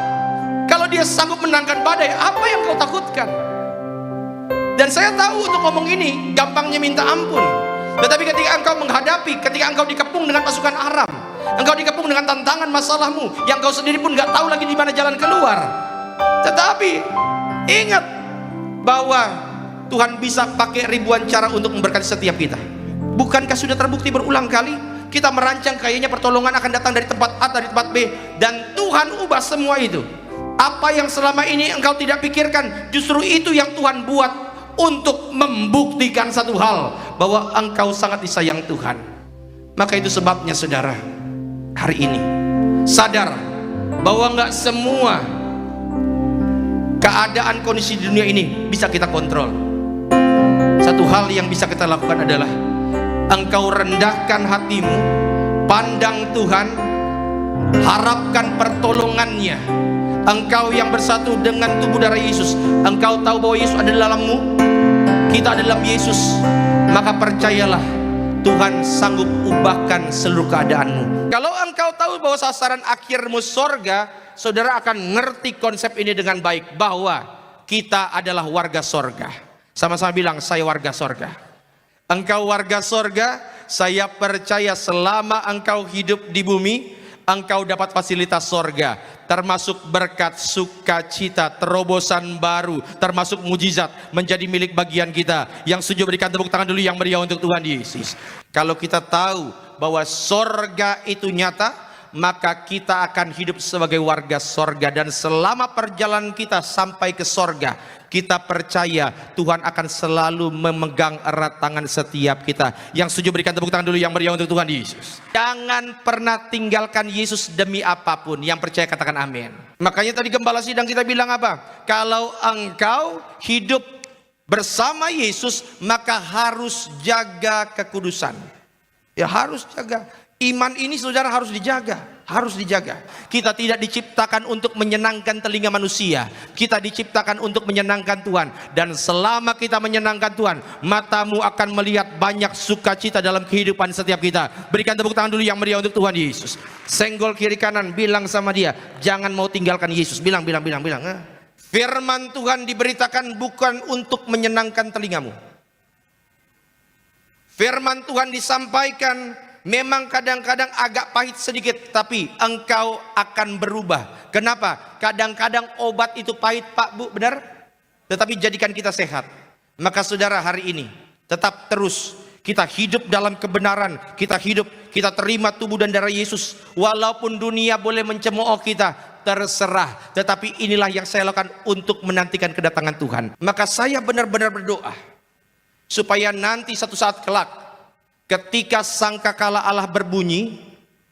kalau Dia sanggup menangkan badai, apa yang kau takutkan? Dan saya tahu untuk ngomong ini gampangnya minta ampun. Tetapi ketika engkau menghadapi, ketika engkau dikepung dengan pasukan Aram, engkau dikepung dengan tantangan masalahmu yang kau sendiri pun gak tahu lagi di mana jalan keluar. Tetapi ingat bahwa Tuhan bisa pakai ribuan cara untuk memberkati setiap kita. Bukankah sudah terbukti berulang kali kita merancang kayaknya pertolongan akan datang dari tempat A, dari tempat B, dan Tuhan ubah semua itu. Apa yang selama ini engkau tidak pikirkan, justru itu yang Tuhan buat untuk membuktikan satu hal, bahwa engkau sangat disayang Tuhan. Maka itu sebabnya saudara, hari ini sadar bahwa nggak semua keadaan kondisi di dunia ini bisa kita kontrol. Satu hal yang bisa kita lakukan adalah engkau rendahkan hatimu, pandang Tuhan, harapkan pertolongannya. Engkau yang bersatu dengan tubuh darah Yesus, engkau tahu bahwa Yesus ada dalammu, kita ada dalam Yesus, maka percayalah Tuhan sanggup ubahkan seluruh keadaanmu. Kalau engkau tahu bahwa sasaran akhirmu sorga, saudara akan ngerti konsep ini dengan baik, bahwa kita adalah warga sorga. Sama-sama bilang, saya warga sorga. Engkau warga sorga, saya percaya selama engkau hidup di bumi, engkau dapat fasilitas sorga, termasuk berkat, sukacita, terobosan baru, termasuk mujizat menjadi milik bagian kita. Yang setuju berikan tepuk tangan dulu yang meriah untuk Tuhan Yesus. Kalau kita tahu bahwa sorga itu nyata, maka kita akan hidup sebagai warga sorga. Dan selama perjalanan kita sampai ke sorga, kita percaya Tuhan akan selalu memegang erat tangan setiap kita. Yang setuju berikan tepuk tangan dulu yang meriah untuk Tuhan Yesus. Jangan pernah tinggalkan Yesus demi apapun. Yang percaya katakan amin. Makanya tadi gembala sidang kita bilang apa? Kalau engkau hidup bersama Yesus, maka harus jaga kekudusan. Ya harus jaga. Iman ini saudara harus dijaga. Harus dijaga. Kita tidak diciptakan untuk menyenangkan telinga manusia. Kita diciptakan untuk menyenangkan Tuhan. Dan selama kita menyenangkan Tuhan, matamu akan melihat banyak sukacita dalam kehidupan setiap kita. Berikan tepuk tangan dulu yang meriah untuk Tuhan Yesus. Senggol kiri kanan, bilang sama dia, jangan mau tinggalkan Yesus. Bilang. Firman Tuhan diberitakan bukan untuk menyenangkan telingamu. Firman Tuhan disampaikan memang kadang-kadang agak pahit sedikit, tapi engkau akan berubah. Kenapa? Kadang-kadang obat itu pahit, Pak, Bu, benar? Tetapi jadikan kita sehat. Maka saudara, hari ini tetap terus kita hidup dalam kebenaran. Kita hidup, kita terima tubuh dan darah Yesus. Walaupun dunia boleh mencemooh kita, terserah. Tetapi inilah yang saya lakukan untuk menantikan kedatangan Tuhan. Maka saya benar-benar berdoa supaya nanti satu saat kelak, ketika sangkakala Allah berbunyi,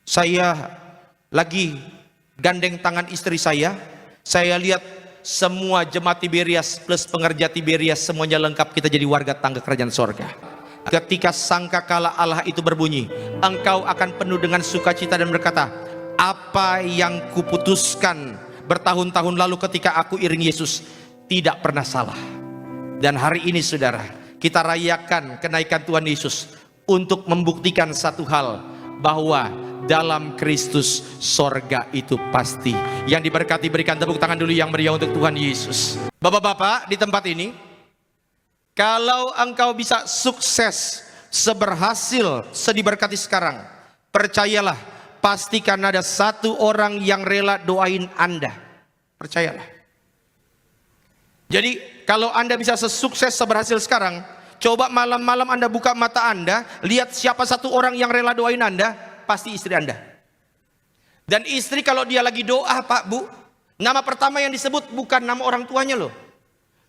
saya lagi gandeng tangan istri saya lihat semua jemaat Tiberias plus pengerja Tiberias semuanya lengkap, kita jadi warga tangga kerajaan sorga. Ketika sangkakala Allah itu berbunyi, engkau akan penuh dengan sukacita dan berkata, apa yang kuputuskan bertahun-tahun lalu ketika aku iring Yesus tidak pernah salah. Dan hari ini saudara, kita rayakan kenaikan Tuhan Yesus untuk membuktikan satu hal, bahwa dalam Kristus sorga itu pasti. Yang diberkati berikan tepuk tangan dulu yang meriah untuk Tuhan Yesus. Bapak-bapak di tempat ini, kalau engkau bisa sukses seberhasil sediberkati sekarang, percayalah, pastikan ada satu orang yang rela doain Anda. Percayalah. Jadi kalau Anda bisa sesukses seberhasil sekarang, coba malam-malam Anda buka mata Anda, lihat siapa satu orang yang rela doain Anda, pasti istri Anda. Dan istri kalau dia lagi doa, Pak, Bu, nama pertama yang disebut bukan nama orang tuanya loh.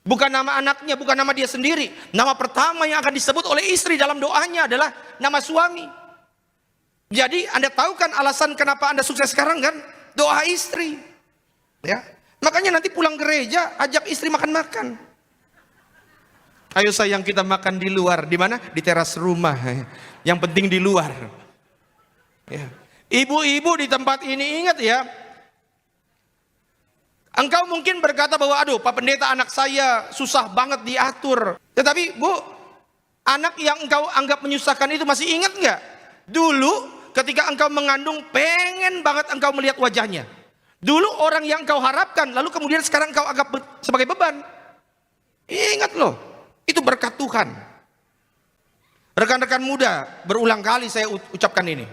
Bukan nama anaknya, bukan nama dia sendiri. Nama pertama yang akan disebut oleh istri dalam doanya adalah nama suami. Jadi Anda tahu kan alasan kenapa Anda sukses sekarang kan? Doa istri. Ya. Makanya nanti pulang gereja, ajak istri makan-makan. Ayo sayang kita makan di luar. Di mana? Di teras rumah. Yang penting di luar. Ya. Ibu-ibu di tempat ini ingat ya. Engkau mungkin berkata bahwa aduh Pak Pendeta, anak saya susah banget diatur. Tetapi Bu, anak yang engkau anggap menyusahkan itu masih ingat nggak? Dulu ketika engkau mengandung pengen banget engkau melihat wajahnya. Dulu orang yang engkau harapkan, lalu kemudian sekarang engkau anggap sebagai beban. Ingat loh, itu berkat Tuhan. Rekan-rekan muda, berulang kali saya ucapkan ini.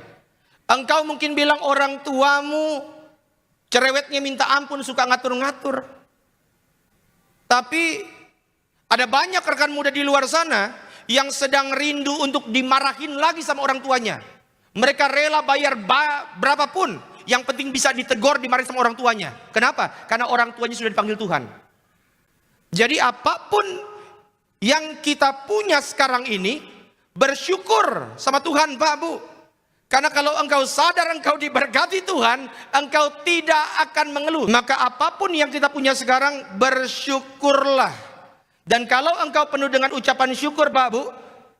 Engkau mungkin bilang orang tuamu cerewetnya minta ampun, suka ngatur-ngatur. Tapi ada banyak rekan muda di luar sana yang sedang rindu untuk dimarahin lagi sama orang tuanya. Mereka rela bayar berapapun, yang penting bisa ditegur, dimarahin sama orang tuanya. Kenapa? Karena orang tuanya sudah dipanggil Tuhan. Jadi apapun yang kita punya sekarang ini, bersyukur sama Tuhan, Pak, Bu. Karena kalau engkau sadar engkau diberkati Tuhan, engkau tidak akan mengeluh. Maka apapun yang kita punya sekarang, bersyukurlah. Dan kalau engkau penuh dengan ucapan syukur, Pak, Bu,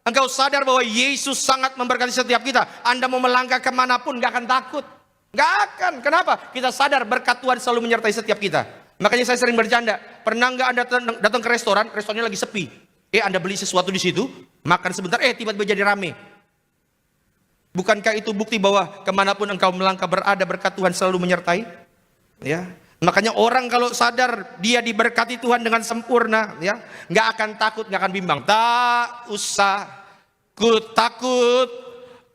engkau sadar bahwa Yesus sangat memberkati setiap kita. Anda mau melangkah kemanapun gak akan takut. Nggak akan. Kenapa? Kita sadar berkat Tuhan selalu menyertai setiap kita. Makanya saya sering bercanda. Pernah nggak Anda datang ke restorannya lagi sepi. Anda beli sesuatu di situ, makan sebentar, tiba-tiba jadi rame. Bukankah itu bukti bahwa kemanapun engkau melangkah berada, berkat Tuhan selalu menyertai? Ya. Makanya orang kalau sadar dia diberkati Tuhan dengan sempurna, ya, nggak akan takut, nggak akan bimbang. Tak usah ku takut,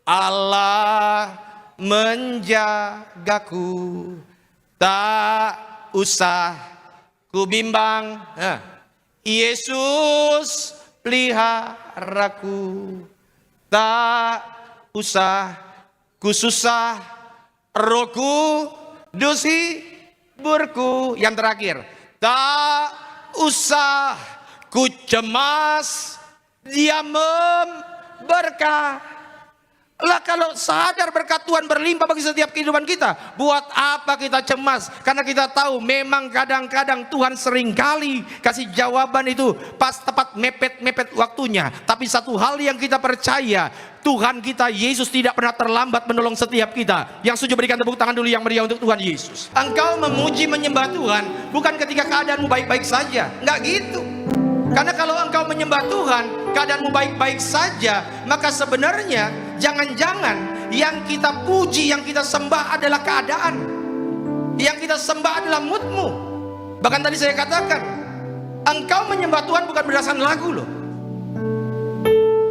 Allah menjagaku. Tak usah ku bimbang, Yesus peliharaku. Tak usah ku susah, Roh Kudus hiburku. Yang terakhir, tak usah ku cemas, Dia memberkati. Lah kalau sadar berkat Tuhan berlimpah bagi setiap kehidupan kita, buat apa kita cemas? Karena kita tahu memang kadang-kadang Tuhan seringkali kasih jawaban itu pas tepat mepet-mepet waktunya. Tapi satu hal yang kita percaya, Tuhan kita Yesus tidak pernah terlambat menolong setiap kita. Yang setuju berikan tepuk tangan dulu yang meriah untuk Tuhan Yesus. Engkau memuji menyembah Tuhan bukan ketika keadaanmu baik-baik saja, enggak gitu. Karena kalau engkau menyembah Tuhan, keadaanmu baik-baik saja, maka sebenarnya jangan-jangan yang kita puji, yang kita sembah adalah keadaan. Yang kita sembah adalah moodmu. Bahkan tadi saya katakan, engkau menyembah Tuhan bukan berdasarkan lagu loh.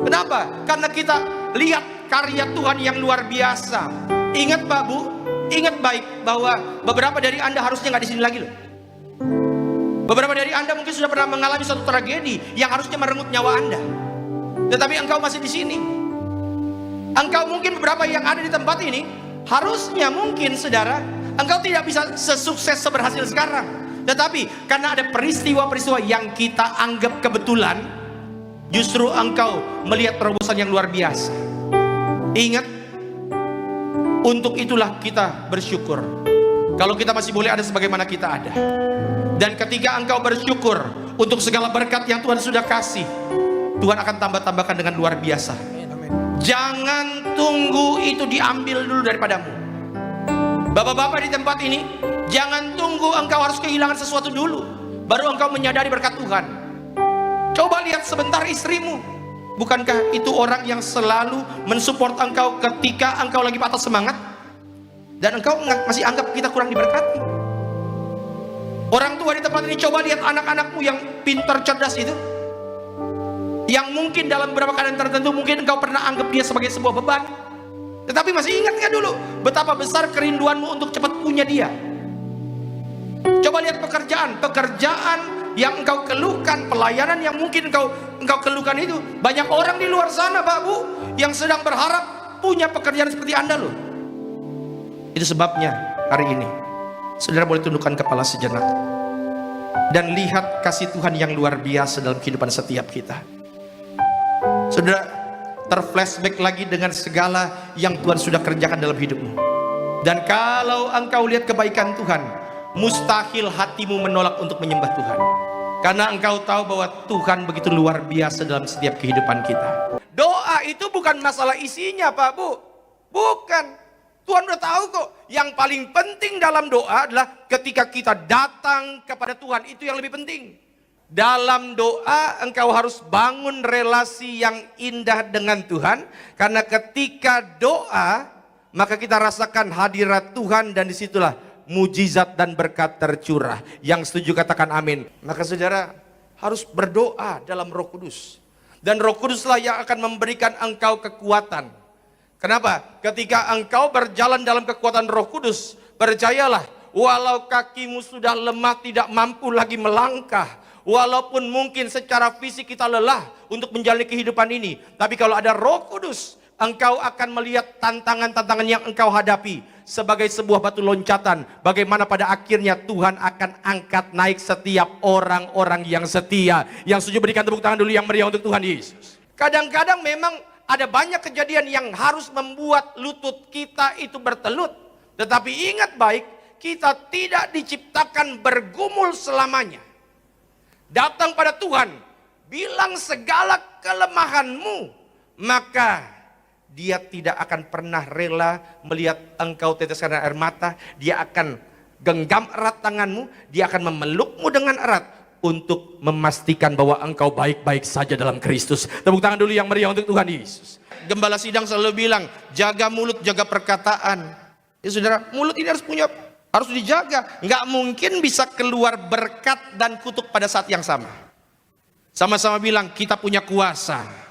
Kenapa? Karena kita lihat karya Tuhan yang luar biasa. Ingat Pak Bu, ingat baik bahwa beberapa dari Anda harusnya nggak di sini lagi loh. Beberapa dari Anda mungkin sudah pernah mengalami suatu tragedi yang harusnya merenggut nyawa Anda, tetapi engkau masih di sini. Engkau mungkin beberapa yang ada di tempat ini, harusnya mungkin saudara, engkau tidak bisa sesukses seberhasil sekarang. Tetapi karena ada peristiwa-peristiwa yang kita anggap kebetulan, justru engkau melihat terobosan yang luar biasa. Ingat, untuk itulah kita bersyukur. Kalau kita masih boleh ada sebagaimana kita ada. Dan ketika engkau bersyukur untuk segala berkat yang Tuhan sudah kasih, Tuhan akan tambah-tambahkan dengan luar biasa. Jangan tunggu itu diambil dulu daripadamu. Bapak-bapak di tempat ini, jangan tunggu engkau harus kehilangan sesuatu dulu baru engkau menyadari berkat Tuhan. Coba lihat sebentar istrimu. Bukankah itu orang yang selalu mensupport engkau ketika engkau lagi patah semangat? Dan engkau masih anggap kita kurang diberkati. Orang tua di tempat ini, coba lihat anak-anakmu yang pintar cerdas itu, yang mungkin dalam beberapa keadaan tertentu mungkin engkau pernah anggap dia sebagai sebuah beban. Tetapi masih ingat nggak dulu betapa besar kerinduanmu untuk cepat punya dia? Coba lihat pekerjaan yang engkau keluhkan, pelayanan yang mungkin engkau keluhkan itu. Banyak orang di luar sana Pak Bu yang sedang berharap punya pekerjaan seperti Anda loh. Itu sebabnya hari ini saudara boleh tundukkan kepala sejenak dan lihat kasih Tuhan yang luar biasa dalam kehidupan setiap kita. Saudara terflashback lagi dengan segala yang Tuhan sudah kerjakan dalam hidupmu. Dan kalau engkau lihat kebaikan Tuhan, mustahil hatimu menolak untuk menyembah Tuhan. Karena engkau tahu bahwa Tuhan begitu luar biasa dalam setiap kehidupan kita. Doa itu bukan masalah isinya Pak Bu, bukan. Tuhan udah tahu kok. Yang paling penting dalam doa adalah ketika kita datang kepada Tuhan, itu yang lebih penting. Dalam doa engkau harus bangun relasi yang indah dengan Tuhan. Karena ketika doa, maka kita rasakan hadirat Tuhan, dan disitulah mujizat dan berkat tercurah. Yang setuju katakan amin. Maka saudara harus berdoa dalam Roh Kudus. Dan Roh Kuduslah yang akan memberikan engkau kekuatan. Kenapa? Ketika engkau berjalan dalam kekuatan Roh Kudus, percayalah, walau kakimu sudah lemah tidak mampu lagi melangkah, walaupun mungkin secara fisik kita lelah untuk menjalani kehidupan ini, tapi kalau ada Roh Kudus, engkau akan melihat tantangan-tantangan yang engkau hadapi sebagai sebuah batu loncatan. Bagaimana pada akhirnya Tuhan akan angkat naik setiap orang-orang yang setia. Yang setuju berikan tepuk tangan dulu yang meriah untuk Tuhan Yesus. Kadang-kadang memang ada banyak kejadian yang harus membuat lutut kita itu bertelut. Tetapi ingat baik, kita tidak diciptakan bergumul selamanya. Datang pada Tuhan, bilang segala kelemahanmu, maka dia tidak akan pernah rela melihat engkau teteskan air mata. Dia akan genggam erat tanganmu, dia akan memelukmu dengan erat untuk memastikan bahwa engkau baik-baik saja dalam Kristus. Tepuk tangan dulu yang meriah untuk Tuhan Yesus. Gembala sidang selalu bilang, jaga mulut, jaga perkataan. Ya saudara, mulut ini harus dijaga. Nggak mungkin bisa keluar berkat dan kutuk pada saat yang sama. Sama-sama bilang, kita punya kuasa.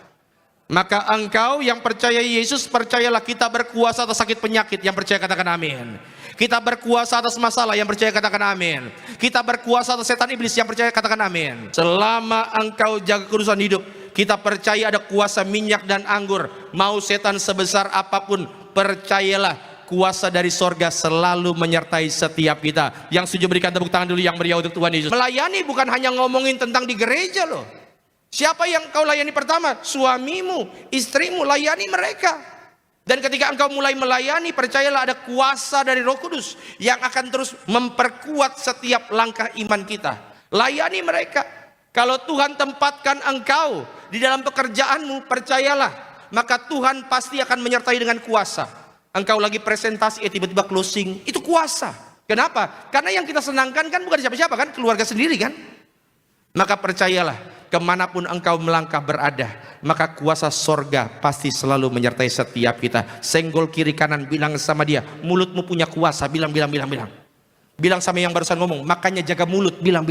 Maka engkau yang percaya Yesus, percayalah kita berkuasa atas sakit penyakit. Yang percaya katakan amin. Kita berkuasa atas masalah. Yang percaya katakan amin. Kita berkuasa atas setan iblis. Yang percaya katakan amin. Selama engkau jaga kudusan hidup, kita percaya ada kuasa minyak dan anggur. Mau setan sebesar apapun, percayalah kuasa dari sorga selalu menyertai setiap kita. Yang setuju berikan tepuk tangan dulu yang meriah untuk Tuhan Yesus. Melayani bukan hanya ngomongin tentang di gereja loh. Siapa yang kau layani pertama? Suamimu, istrimu, layani mereka. Dan ketika engkau mulai melayani, percayalah ada kuasa dari Roh Kudus yang akan terus memperkuat setiap langkah iman kita. Layani mereka. Kalau Tuhan tempatkan engkau di dalam pekerjaanmu, percayalah, maka Tuhan pasti akan menyertai dengan kuasa. Engkau lagi presentasi, tiba-tiba closing, itu kuasa. Kenapa? Karena yang kita senangkan kan bukan siapa-siapa kan, keluarga sendiri kan. Maka percayalah, kemanapun engkau melangkah berada, maka kuasa sorga pasti selalu menyertai setiap kita. Senggol kiri kanan, bilang sama dia, mulutmu punya kuasa, bilang. Bilang sama yang barusan ngomong, makanya jaga mulut, bilang.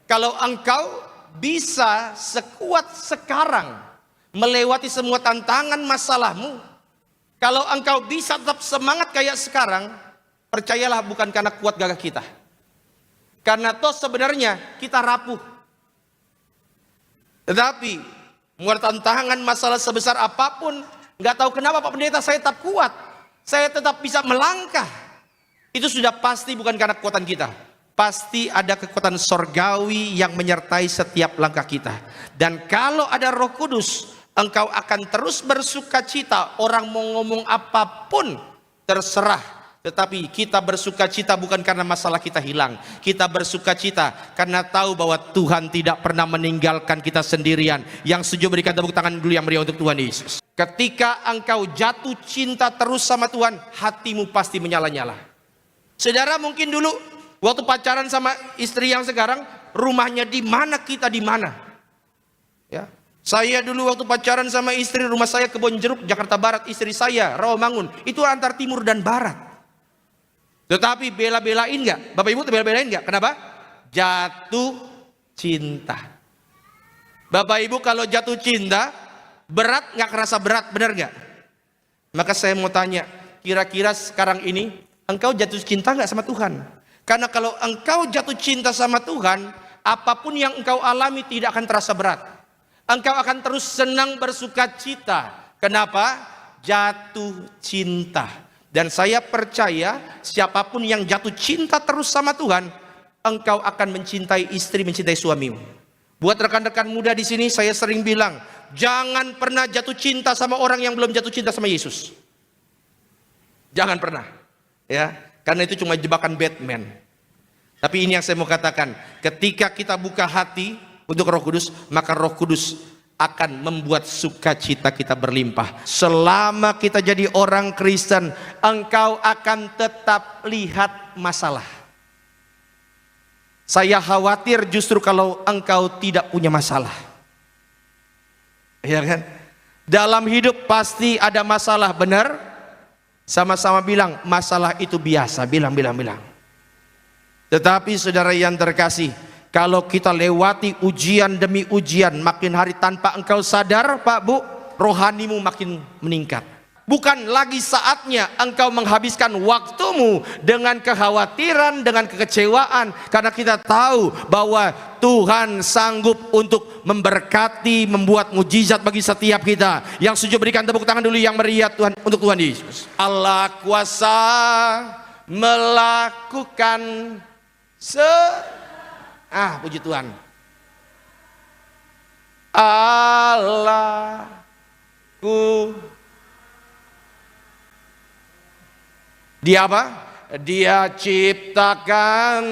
Kalau engkau bisa sekuat sekarang melewati semua tantangan masalahmu, kalau engkau bisa tetap semangat kayak sekarang, percayalah bukan karena kuat gagah kita. Karena toh sebenarnya kita rapuh. Tetapi muat tantangan masalah sebesar apapun, nggak tahu kenapa Pak Pendeta saya tetap kuat, saya tetap bisa melangkah. Itu sudah pasti bukan karena kekuatan kita. Pasti ada kekuatan sorgawi yang menyertai setiap langkah kita. Dan kalau ada Roh Kudus, engkau akan terus bersuka cita. Orang mau ngomong apapun terserah. Tetapi kita bersuka cita bukan karena masalah kita hilang. Kita bersuka cita karena tahu bahwa Tuhan tidak pernah meninggalkan kita sendirian. Yang setuju berikan tepuk tangan dulu yang meriah untuk Tuhan Yesus. Ketika engkau jatuh cinta terus sama Tuhan, hatimu pasti menyala-nyala. Saudara mungkin dulu waktu pacaran sama istri yang sekarang, rumahnya di mana, kita di mana. Ya. Saya dulu waktu pacaran sama istri, rumah saya Kebonjeruk, Jakarta Barat. Istri saya Rawamangun. Itu antar timur dan barat. Tetapi bela-belain nggak? Bapak Ibu bela-belain nggak? Kenapa? Jatuh cinta. Bapak Ibu kalau jatuh cinta, berat nggak kerasa berat, benar nggak? Maka saya mau tanya, kira-kira sekarang ini engkau jatuh cinta nggak sama Tuhan? Karena kalau engkau jatuh cinta sama Tuhan, apapun yang engkau alami tidak akan terasa berat. Engkau akan terus senang bersuka cita. Kenapa? Jatuh cinta. Dan saya percaya siapapun yang jatuh cinta terus sama Tuhan, engkau akan mencintai istri, mencintai suamimu. Buat rekan-rekan muda di sini, saya sering bilang, jangan pernah jatuh cinta sama orang yang belum jatuh cinta sama Yesus. Jangan pernah, ya, karena itu cuma jebakan Batman. Tapi ini yang saya mau katakan, ketika kita buka hati untuk Roh Kudus, maka Roh Kudus akan membuat sukacita kita berlimpah. Selama kita jadi orang Kristen, engkau akan tetap lihat masalah. Saya khawatir justru kalau engkau tidak punya masalah. Ya kan? Dalam hidup pasti ada masalah, benar? Sama-sama bilang, masalah itu biasa, bilang. Tetapi saudara yang terkasih, kalau kita lewati ujian demi ujian, makin hari tanpa engkau sadar, Pak Bu, rohanimu makin meningkat. Bukan lagi saatnya engkau menghabiskan waktumu dengan kekhawatiran, dengan kekecewaan. Karena kita tahu bahwa Tuhan sanggup untuk memberkati, membuat mujizat bagi setiap kita. Yang setuju berikan tepuk tangan dulu yang meriah Tuhan, untuk Tuhan Yesus. Allah kuasa melakukan puji Tuhan. Allahku. Dia apa? Dia ciptakan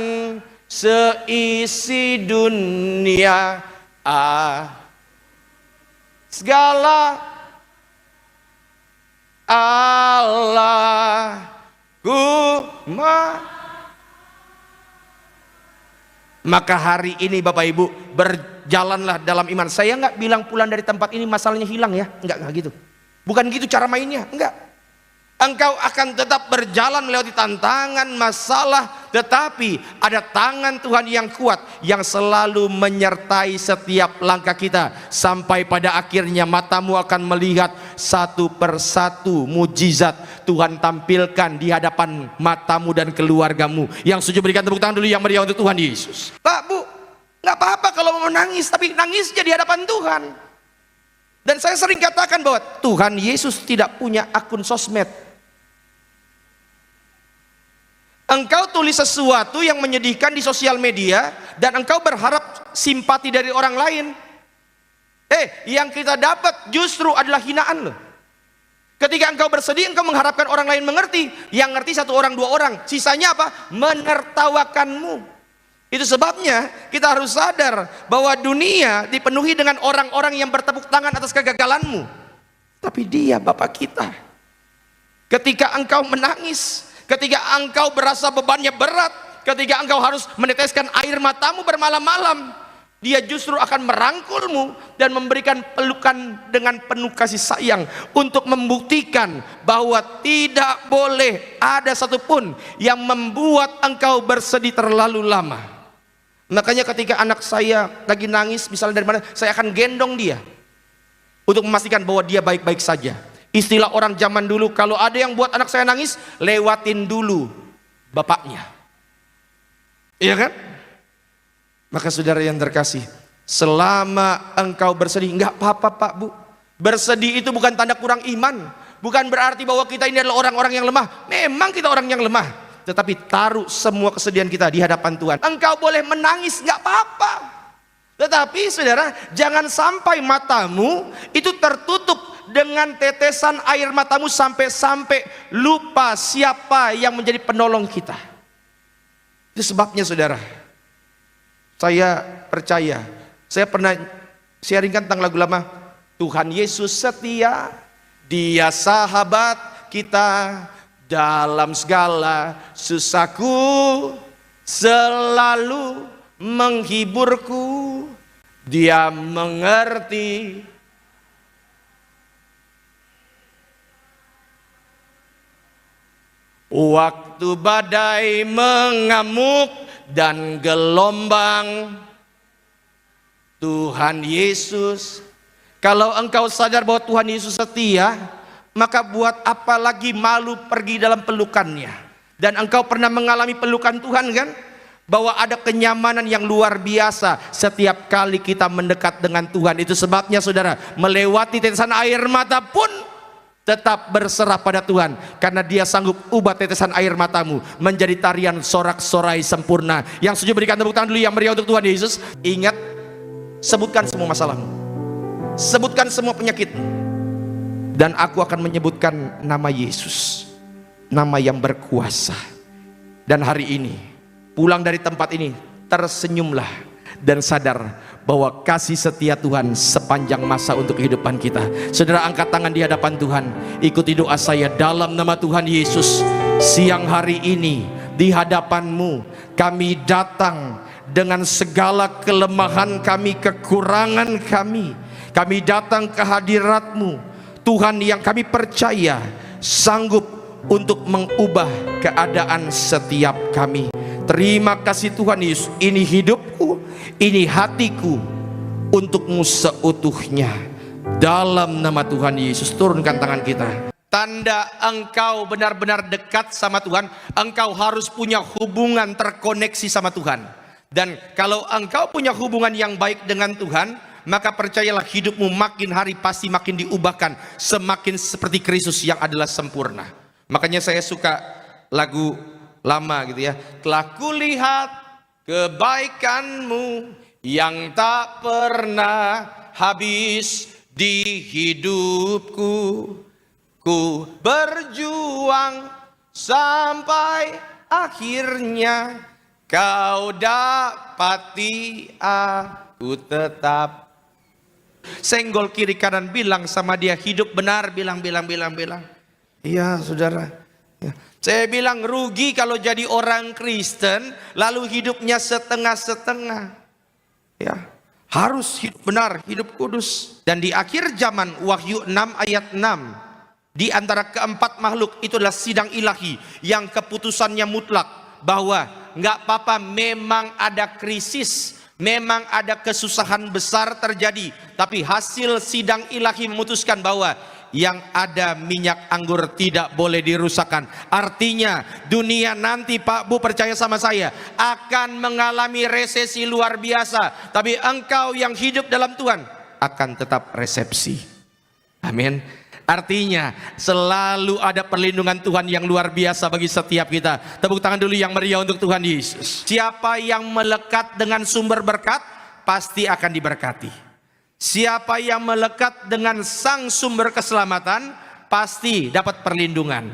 seisi dunia. Segala Allahku Maka hari ini Bapak Ibu, berjalanlah dalam iman. Saya nggak bilang pulang dari tempat ini masalahnya hilang ya, nggak gitu. Bukan gitu cara mainnya, enggak. Engkau akan tetap berjalan melewati tantangan, masalah, tetapi ada tangan Tuhan yang kuat yang selalu menyertai setiap langkah kita, sampai pada akhirnya matamu akan melihat satu persatu mujizat Tuhan tampilkan di hadapan matamu dan keluargamu. Yang setuju berikan tepuk tangan dulu yang meriah untuk Tuhan Yesus. Pak, Bu, nggak apa-apa kalau mau menangis, tapi nangisnya di hadapan Tuhan. Dan saya sering katakan bahwa Tuhan Yesus tidak punya akun sosmed. Engkau tulis sesuatu yang menyedihkan di sosial media dan engkau berharap simpati dari orang lain. Yang kita dapat justru adalah hinaan loh. Ketika engkau bersedih, engkau mengharapkan orang lain mengerti. Yang ngerti satu orang, dua orang. Sisanya apa? Menertawakanmu. Itu sebabnya kita harus sadar bahwa dunia dipenuhi dengan orang-orang yang bertepuk tangan atas kegagalanmu. Tapi Dia Bapa kita. Ketika engkau menangis, ketika engkau berasa bebannya berat, ketika engkau harus meneteskan air matamu bermalam-malam, Dia justru akan merangkulmu dan memberikan pelukan dengan penuh kasih sayang untuk membuktikan bahwa tidak boleh ada satupun yang membuat engkau bersedih terlalu lama. Makanya ketika anak saya lagi nangis, misalnya dari mana, saya akan gendong dia untuk memastikan bahwa dia baik-baik saja. Istilah orang zaman dulu, kalau ada yang buat anak saya nangis, lewatin dulu bapaknya. Iya kan? Maka saudara yang terkasih, selama engkau bersedih, enggak apa-apa Pak Bu. Bersedih itu bukan tanda kurang iman. Bukan berarti bahwa kita ini adalah orang-orang yang lemah. Memang kita orang yang lemah. Tetapi taruh semua kesedihan kita di hadapan Tuhan. Engkau boleh menangis, enggak apa-apa. Tetapi saudara, jangan sampai matamu itu tertutup dengan tetesan air matamu sampai-sampai lupa siapa yang menjadi penolong kita. Itu sebabnya saudara, saya percaya, saya pernah sharingkan tentang lagu lama, Tuhan Yesus setia, Dia sahabat kita, dalam segala susahku selalu menghiburku, Dia mengerti. Waktu badai mengamuk dan gelombang, Tuhan Yesus. Kalau engkau sadar bahwa Tuhan Yesus setia, maka buat apa lagi malu pergi dalam pelukannya. Dan engkau pernah mengalami pelukan Tuhan kan? Bahwa ada kenyamanan yang luar biasa setiap kali kita mendekat dengan Tuhan. Itu sebabnya saudara, melewati tetesan air mata pun tetap berserah pada Tuhan, karena Dia sanggup ubah tetesan air matamu menjadi tarian sorak-sorai sempurna. Yang setuju berikan tepuk tangan dulu yang meriah untuk Tuhan Yesus. Ingat, sebutkan semua masalahmu, sebutkan semua penyakitmu, dan aku akan menyebutkan nama Yesus, nama yang berkuasa. Dan hari ini pulang dari tempat ini, tersenyumlah dan sadar bahwa kasih setia Tuhan sepanjang masa untuk kehidupan kita. Saudara, angkat tangan di hadapan Tuhan, ikuti doa saya dalam nama Tuhan Yesus. Siang hari ini di hadapan-Mu kami datang dengan segala kelemahan kami, kekurangan kami. Kami datang ke hadirat-Mu Tuhan, yang kami percaya sanggup untuk mengubah keadaan setiap kami. Terima kasih Tuhan Yesus, ini hidupku, ini hatiku untuk-Mu seutuhnya. Dalam nama Tuhan Yesus, turunkan tangan kita. Tanda engkau benar-benar dekat sama Tuhan, engkau harus punya hubungan terkoneksi sama Tuhan. Dan kalau engkau punya hubungan yang baik dengan Tuhan, maka percayalah hidupmu makin hari pasti makin diubahkan, semakin seperti Kristus yang adalah sempurna. Makanya saya suka lagu lama gitu ya. Telah kulihat kebaikan-Mu yang tak pernah habis di hidupku. Ku berjuang sampai akhirnya Kau dapati aku tetap. Senggol kiri kanan, bilang sama dia, hidup benar, bilang. Iya, saudara. Ya. Saya bilang rugi kalau jadi orang Kristen lalu hidupnya setengah-setengah. Ya, harus hidup benar, hidup kudus. Dan di akhir zaman, Wahyu 6 ayat 6, di antara keempat makhluk itu adalah sidang ilahi yang keputusannya mutlak bahwa nggak apa-apa, memang ada krisis, memang ada kesusahan besar terjadi, tapi hasil sidang ilahi memutuskan bahwa yang ada minyak anggur tidak boleh dirusakkan. Artinya dunia nanti, Pak Bu, percaya sama saya, akan mengalami resesi luar biasa, tapi engkau yang hidup dalam Tuhan akan tetap resepsi. Amin. Artinya selalu ada perlindungan Tuhan yang luar biasa bagi setiap kita. Tepuk tangan dulu yang meriah untuk Tuhan Yesus. Siapa yang melekat dengan sumber berkat pasti akan diberkati. Siapa yang melekat dengan sang sumber keselamatan pasti dapat perlindungan.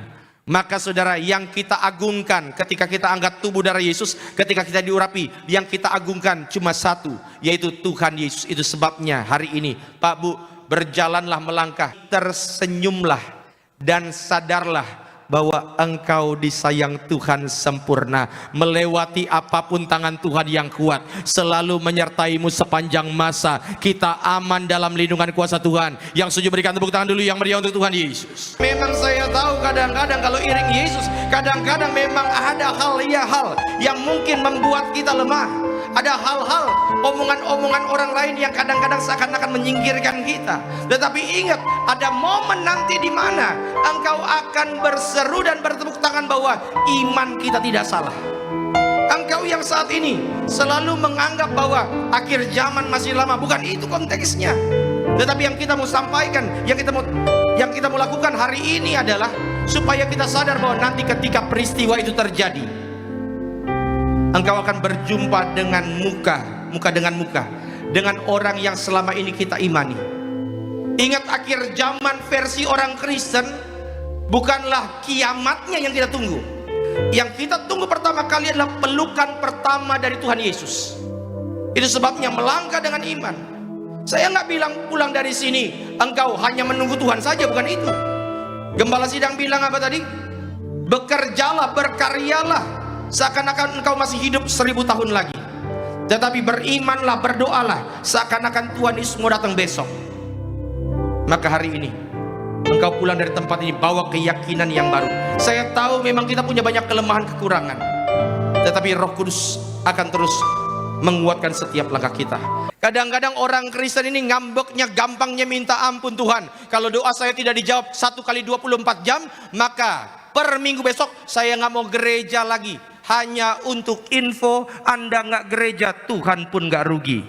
Maka saudara, yang kita agungkan ketika kita angkat tubuh darah Yesus, ketika kita diurapi, yang kita agungkan cuma satu, yaitu Tuhan Yesus. Itu sebabnya hari ini Pak Bu, berjalanlah, melangkah, tersenyumlah, dan sadarlah bahwa engkau disayang Tuhan sempurna. Melewati apapun tangan Tuhan yang kuat selalu menyertaimu sepanjang masa. Kita aman dalam lindungan kuasa Tuhan. Yang setuju berikan tepuk tangan dulu yang meriah untuk Tuhan Yesus. Memang saya tahu kadang-kadang kalau iring Yesus, kadang-kadang memang ada hal yang mungkin membuat kita lemah. Ada hal-hal, omongan-omongan orang lain yang kadang-kadang seakan-akan menyingkirkan kita. Tetapi ingat, ada momen nanti di mana engkau akan berseru dan bertepuk tangan bahwa iman kita tidak salah. Engkau yang saat ini selalu menganggap bahwa akhir zaman masih lama, bukan itu konteksnya. Tetapi yang kita mau sampaikan, yang kita mau lakukan hari ini adalah supaya kita sadar bahwa nanti ketika peristiwa itu terjadi, engkau akan berjumpa dengan muka dengan muka dengan orang yang selama ini kita imani. Ingat, akhir zaman versi orang Kristen bukanlah kiamatnya yang kita tunggu. Yang kita tunggu pertama kali adalah pelukan pertama dari Tuhan Yesus. Itu sebabnya melangkah dengan iman. Saya nggak bilang pulang dari sini engkau hanya menunggu Tuhan saja, bukan itu. Gembala sidang bilang apa tadi? Bekerjalah, berkaryalah seakan-akan engkau masih hidup 1000 tahun lagi. Tetapi berimanlah, berdoalah seakan-akan Tuhan Yesus mau datang besok. Maka hari ini engkau pulang dari tempat ini bawa keyakinan yang baru. Saya tahu memang kita punya banyak kelemahan, kekurangan, tetapi Roh Kudus akan terus menguatkan setiap langkah kita. Kadang-kadang orang Kristen ini ngambeknya, gampangnya minta ampun Tuhan. Kalau doa saya tidak dijawab 1 kali 24 jam, maka per minggu besok saya nggak mau gereja lagi. Hanya untuk info, Anda nggak gereja, Tuhan pun nggak rugi.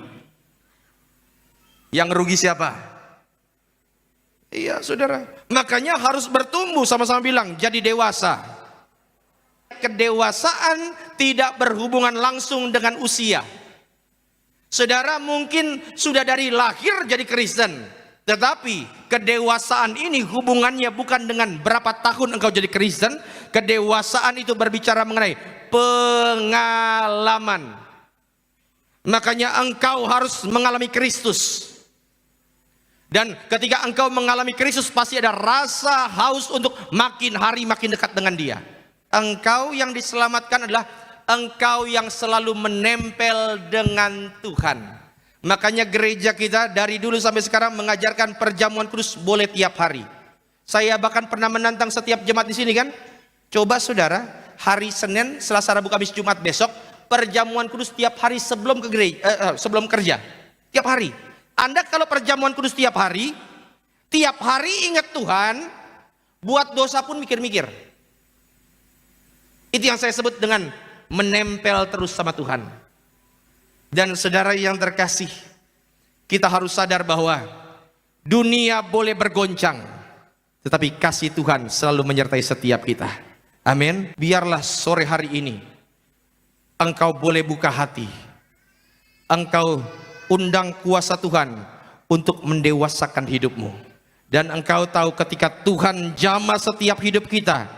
Yang rugi siapa? Iya saudara. Makanya harus bertumbuh, sama-sama bilang, jadi dewasa. Kedewasaan tidak berhubungan langsung dengan usia. Saudara mungkin sudah dari lahir jadi Kristen, tetapi kedewasaan ini hubungannya bukan dengan berapa tahun engkau jadi Kristen. Kedewasaan itu berbicara mengenai pengalaman. Makanya engkau harus mengalami Kristus. Dan ketika engkau mengalami Kristus, pasti ada rasa haus untuk makin hari makin dekat dengan Dia. Engkau yang diselamatkan adalah engkau yang selalu menempel dengan Tuhan. Makanya gereja kita dari dulu sampai sekarang mengajarkan perjamuan kudus boleh tiap hari. Saya bahkan pernah menantang setiap jemaat di sini kan. Coba saudara, hari Senin, Selasa, Rabu, Kamis, Jumat besok perjamuan kudus tiap hari sebelum ke gereja, sebelum kerja. Tiap hari. Anda kalau perjamuan kudus tiap hari ingat Tuhan, buat dosa pun mikir-mikir. Itu yang saya sebut dengan menempel terus sama Tuhan. Dan saudara yang terkasih, kita harus sadar bahwa dunia boleh bergoncang, tetapi kasih Tuhan selalu menyertai setiap kita. Amin. Biarlah sore hari ini engkau boleh buka hati. Engkau undang kuasa Tuhan untuk mendewasakan hidupmu. Dan engkau tahu ketika Tuhan jamah setiap hidup kita,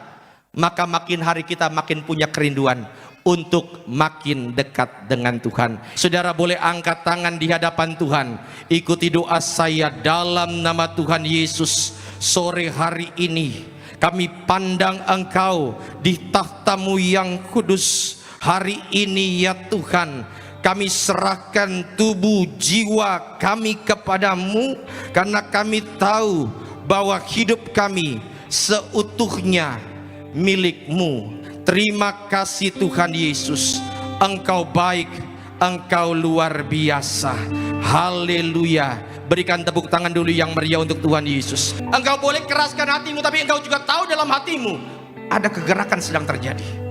maka makin hari kita makin punya kerinduan untuk makin dekat dengan Tuhan. Saudara boleh angkat tangan di hadapan Tuhan. Ikuti doa saya dalam nama Tuhan Yesus. sore hari ini kami pandang Engkau di tahta-Mu yang kudus. Hari ini ya Tuhan, kami serahkan tubuh jiwa kami kepadamu, karena kami tahu bahwa hidup kami seutuhnya milik-Mu. Terima kasih Tuhan Yesus, Engkau baik, Engkau luar biasa. Haleluya. Berikan tepuk tangan dulu yang meriah untuk Tuhan Yesus. Engkau boleh keraskan hatimu, tapi engkau juga tahu dalam hatimu ada kegerakan sedang terjadi.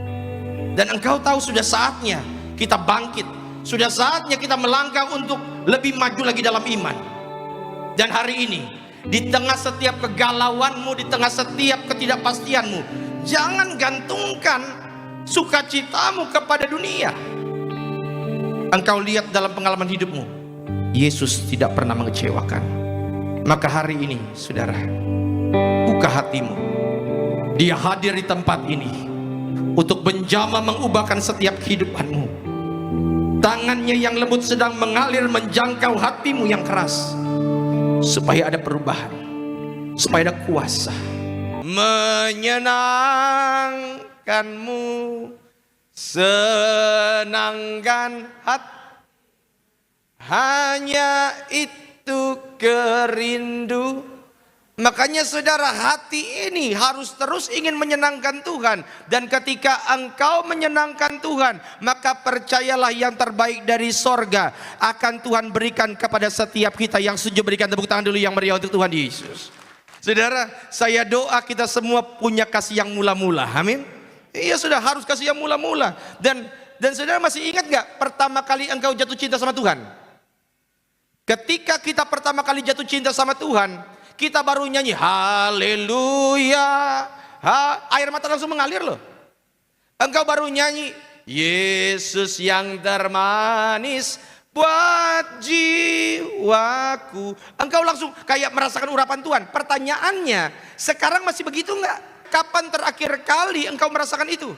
Dan engkau tahu sudah saatnya kita bangkit, sudah saatnya kita melangkah untuk lebih maju lagi dalam iman. Dan hari ini, di tengah setiap kegalauanmu, di tengah setiap ketidakpastianmu, jangan gantungkan sukacitamu kepada dunia. Engkau lihat dalam pengalaman hidupmu, Yesus tidak pernah mengecewakan. Maka hari ini, saudara, buka hatimu. Dia hadir di tempat ini untuk menjamah mengubahkan setiap kehidupanmu. Tangannya yang lembut sedang mengalir menjangkau hatimu yang keras, supaya ada perubahan, supaya ada kuasa. Menyenangkanmu, senangkan hati, hanya itu kerindu. Makanya saudara, hati ini harus terus ingin menyenangkan Tuhan. Dan ketika engkau menyenangkan Tuhan, maka percayalah yang terbaik dari sorga akan Tuhan berikan kepada setiap kita. Yang setuju berikan tepuk tangan dulu yang meriah untuk Tuhan Yesus. Saudara, saya doa kita semua punya kasih yang mula-mula. Amin. Iya, sudah harus kasih yang mula-mula. Dan saudara masih ingat gak pertama kali engkau jatuh cinta sama Tuhan? Ketika kita pertama kali jatuh cinta sama Tuhan, kita baru nyanyi haleluya, air mata langsung mengalir loh. Engkau baru nyanyi Yesus yang termanis buat jiwaku. Engkau langsung kayak merasakan urapan Tuhan. Pertanyaannya, sekarang masih begitu enggak? Kapan terakhir kali engkau merasakan itu?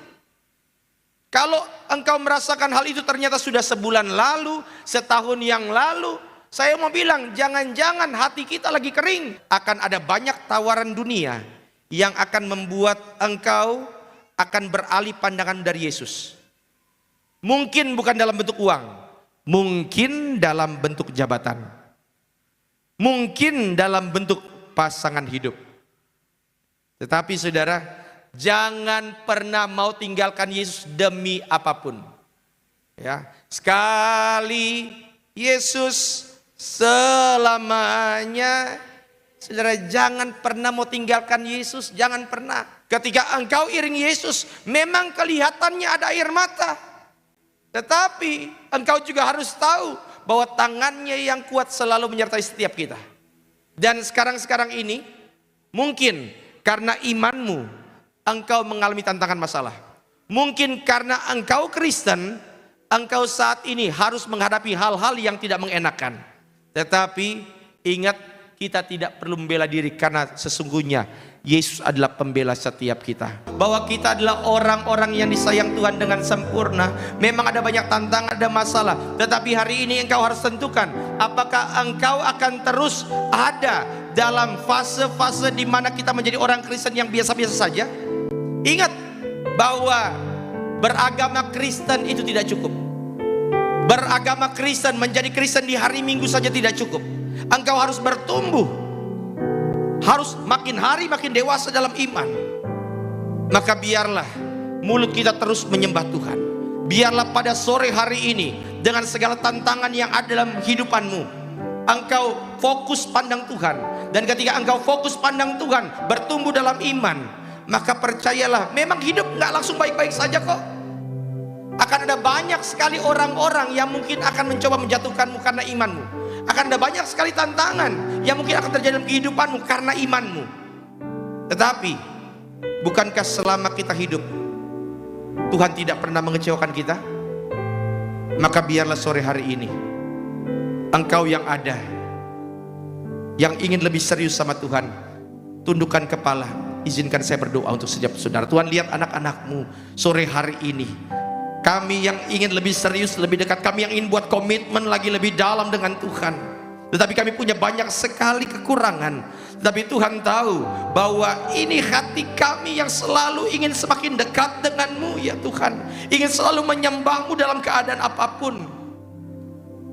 Kalau engkau merasakan hal itu ternyata sudah sebulan lalu, setahun yang lalu, saya mau bilang, jangan-jangan hati kita lagi kering. Akan ada banyak tawaran dunia yang akan membuat engkau akan beralih pandangan dari Yesus. Mungkin bukan dalam bentuk uang, mungkin dalam bentuk jabatan, mungkin dalam bentuk pasangan hidup. Tetapi saudara, jangan pernah mau tinggalkan Yesus demi apapun. Ya, sekali Yesus selamanya. Saudara, jangan pernah mau tinggalkan Yesus, jangan pernah. Ketika engkau iring Yesus, memang kelihatannya ada air mata, tetapi engkau juga harus tahu bahwa tangannya yang kuat selalu menyertai setiap kita. Dan sekarang ini, mungkin karena imanmu, engkau mengalami tantangan masalah. Mungkin karena engkau Kristen, engkau saat ini harus menghadapi hal-hal yang tidak mengenakan. Tetapi ingat, kita tidak perlu membela diri, karena sesungguhnya Yesus adalah pembela setiap kita. Bahwa kita adalah orang-orang yang disayang Tuhan dengan sempurna. Memang ada banyak tantangan, ada masalah, tetapi hari ini engkau harus tentukan, apakah engkau akan terus ada dalam fase-fase di mana kita menjadi orang Kristen yang biasa-biasa saja. Ingat bahwa beragama Kristen itu tidak cukup. Beragama Kristen, menjadi Kristen di hari Minggu saja tidak cukup. Engkau harus bertumbuh, harus makin hari makin dewasa dalam iman. Maka biarlah mulut kita terus menyembah Tuhan. Biarlah pada sore hari ini, dengan segala tantangan yang ada dalam kehidupanmu, engkau fokus pandang Tuhan. Dan ketika engkau fokus pandang Tuhan, bertumbuh dalam iman, maka percayalah, memang hidup nggak langsung baik-baik saja kok. Akan ada banyak sekali orang-orang yang mungkin akan mencoba menjatuhkanmu karena imanmu. Akan ada banyak sekali tantangan yang mungkin akan terjadi dalam kehidupanmu karena imanmu. Tetapi bukankah selama kita hidup, Tuhan tidak pernah mengecewakan kita? Maka biarlah sore hari ini, engkau yang ada, yang ingin lebih serius sama Tuhan, tundukkan kepala. Izinkan saya berdoa untuk setiap saudara. Tuhan, lihat anak-anakmu sore hari ini. Kami yang ingin lebih serius, lebih dekat, kami yang ingin buat komitmen lagi lebih dalam dengan Tuhan. Tetapi kami punya banyak sekali kekurangan. Tapi Tuhan tahu bahwa ini hati kami yang selalu ingin semakin dekat denganmu ya Tuhan, ingin selalu menyembahmu dalam keadaan apapun.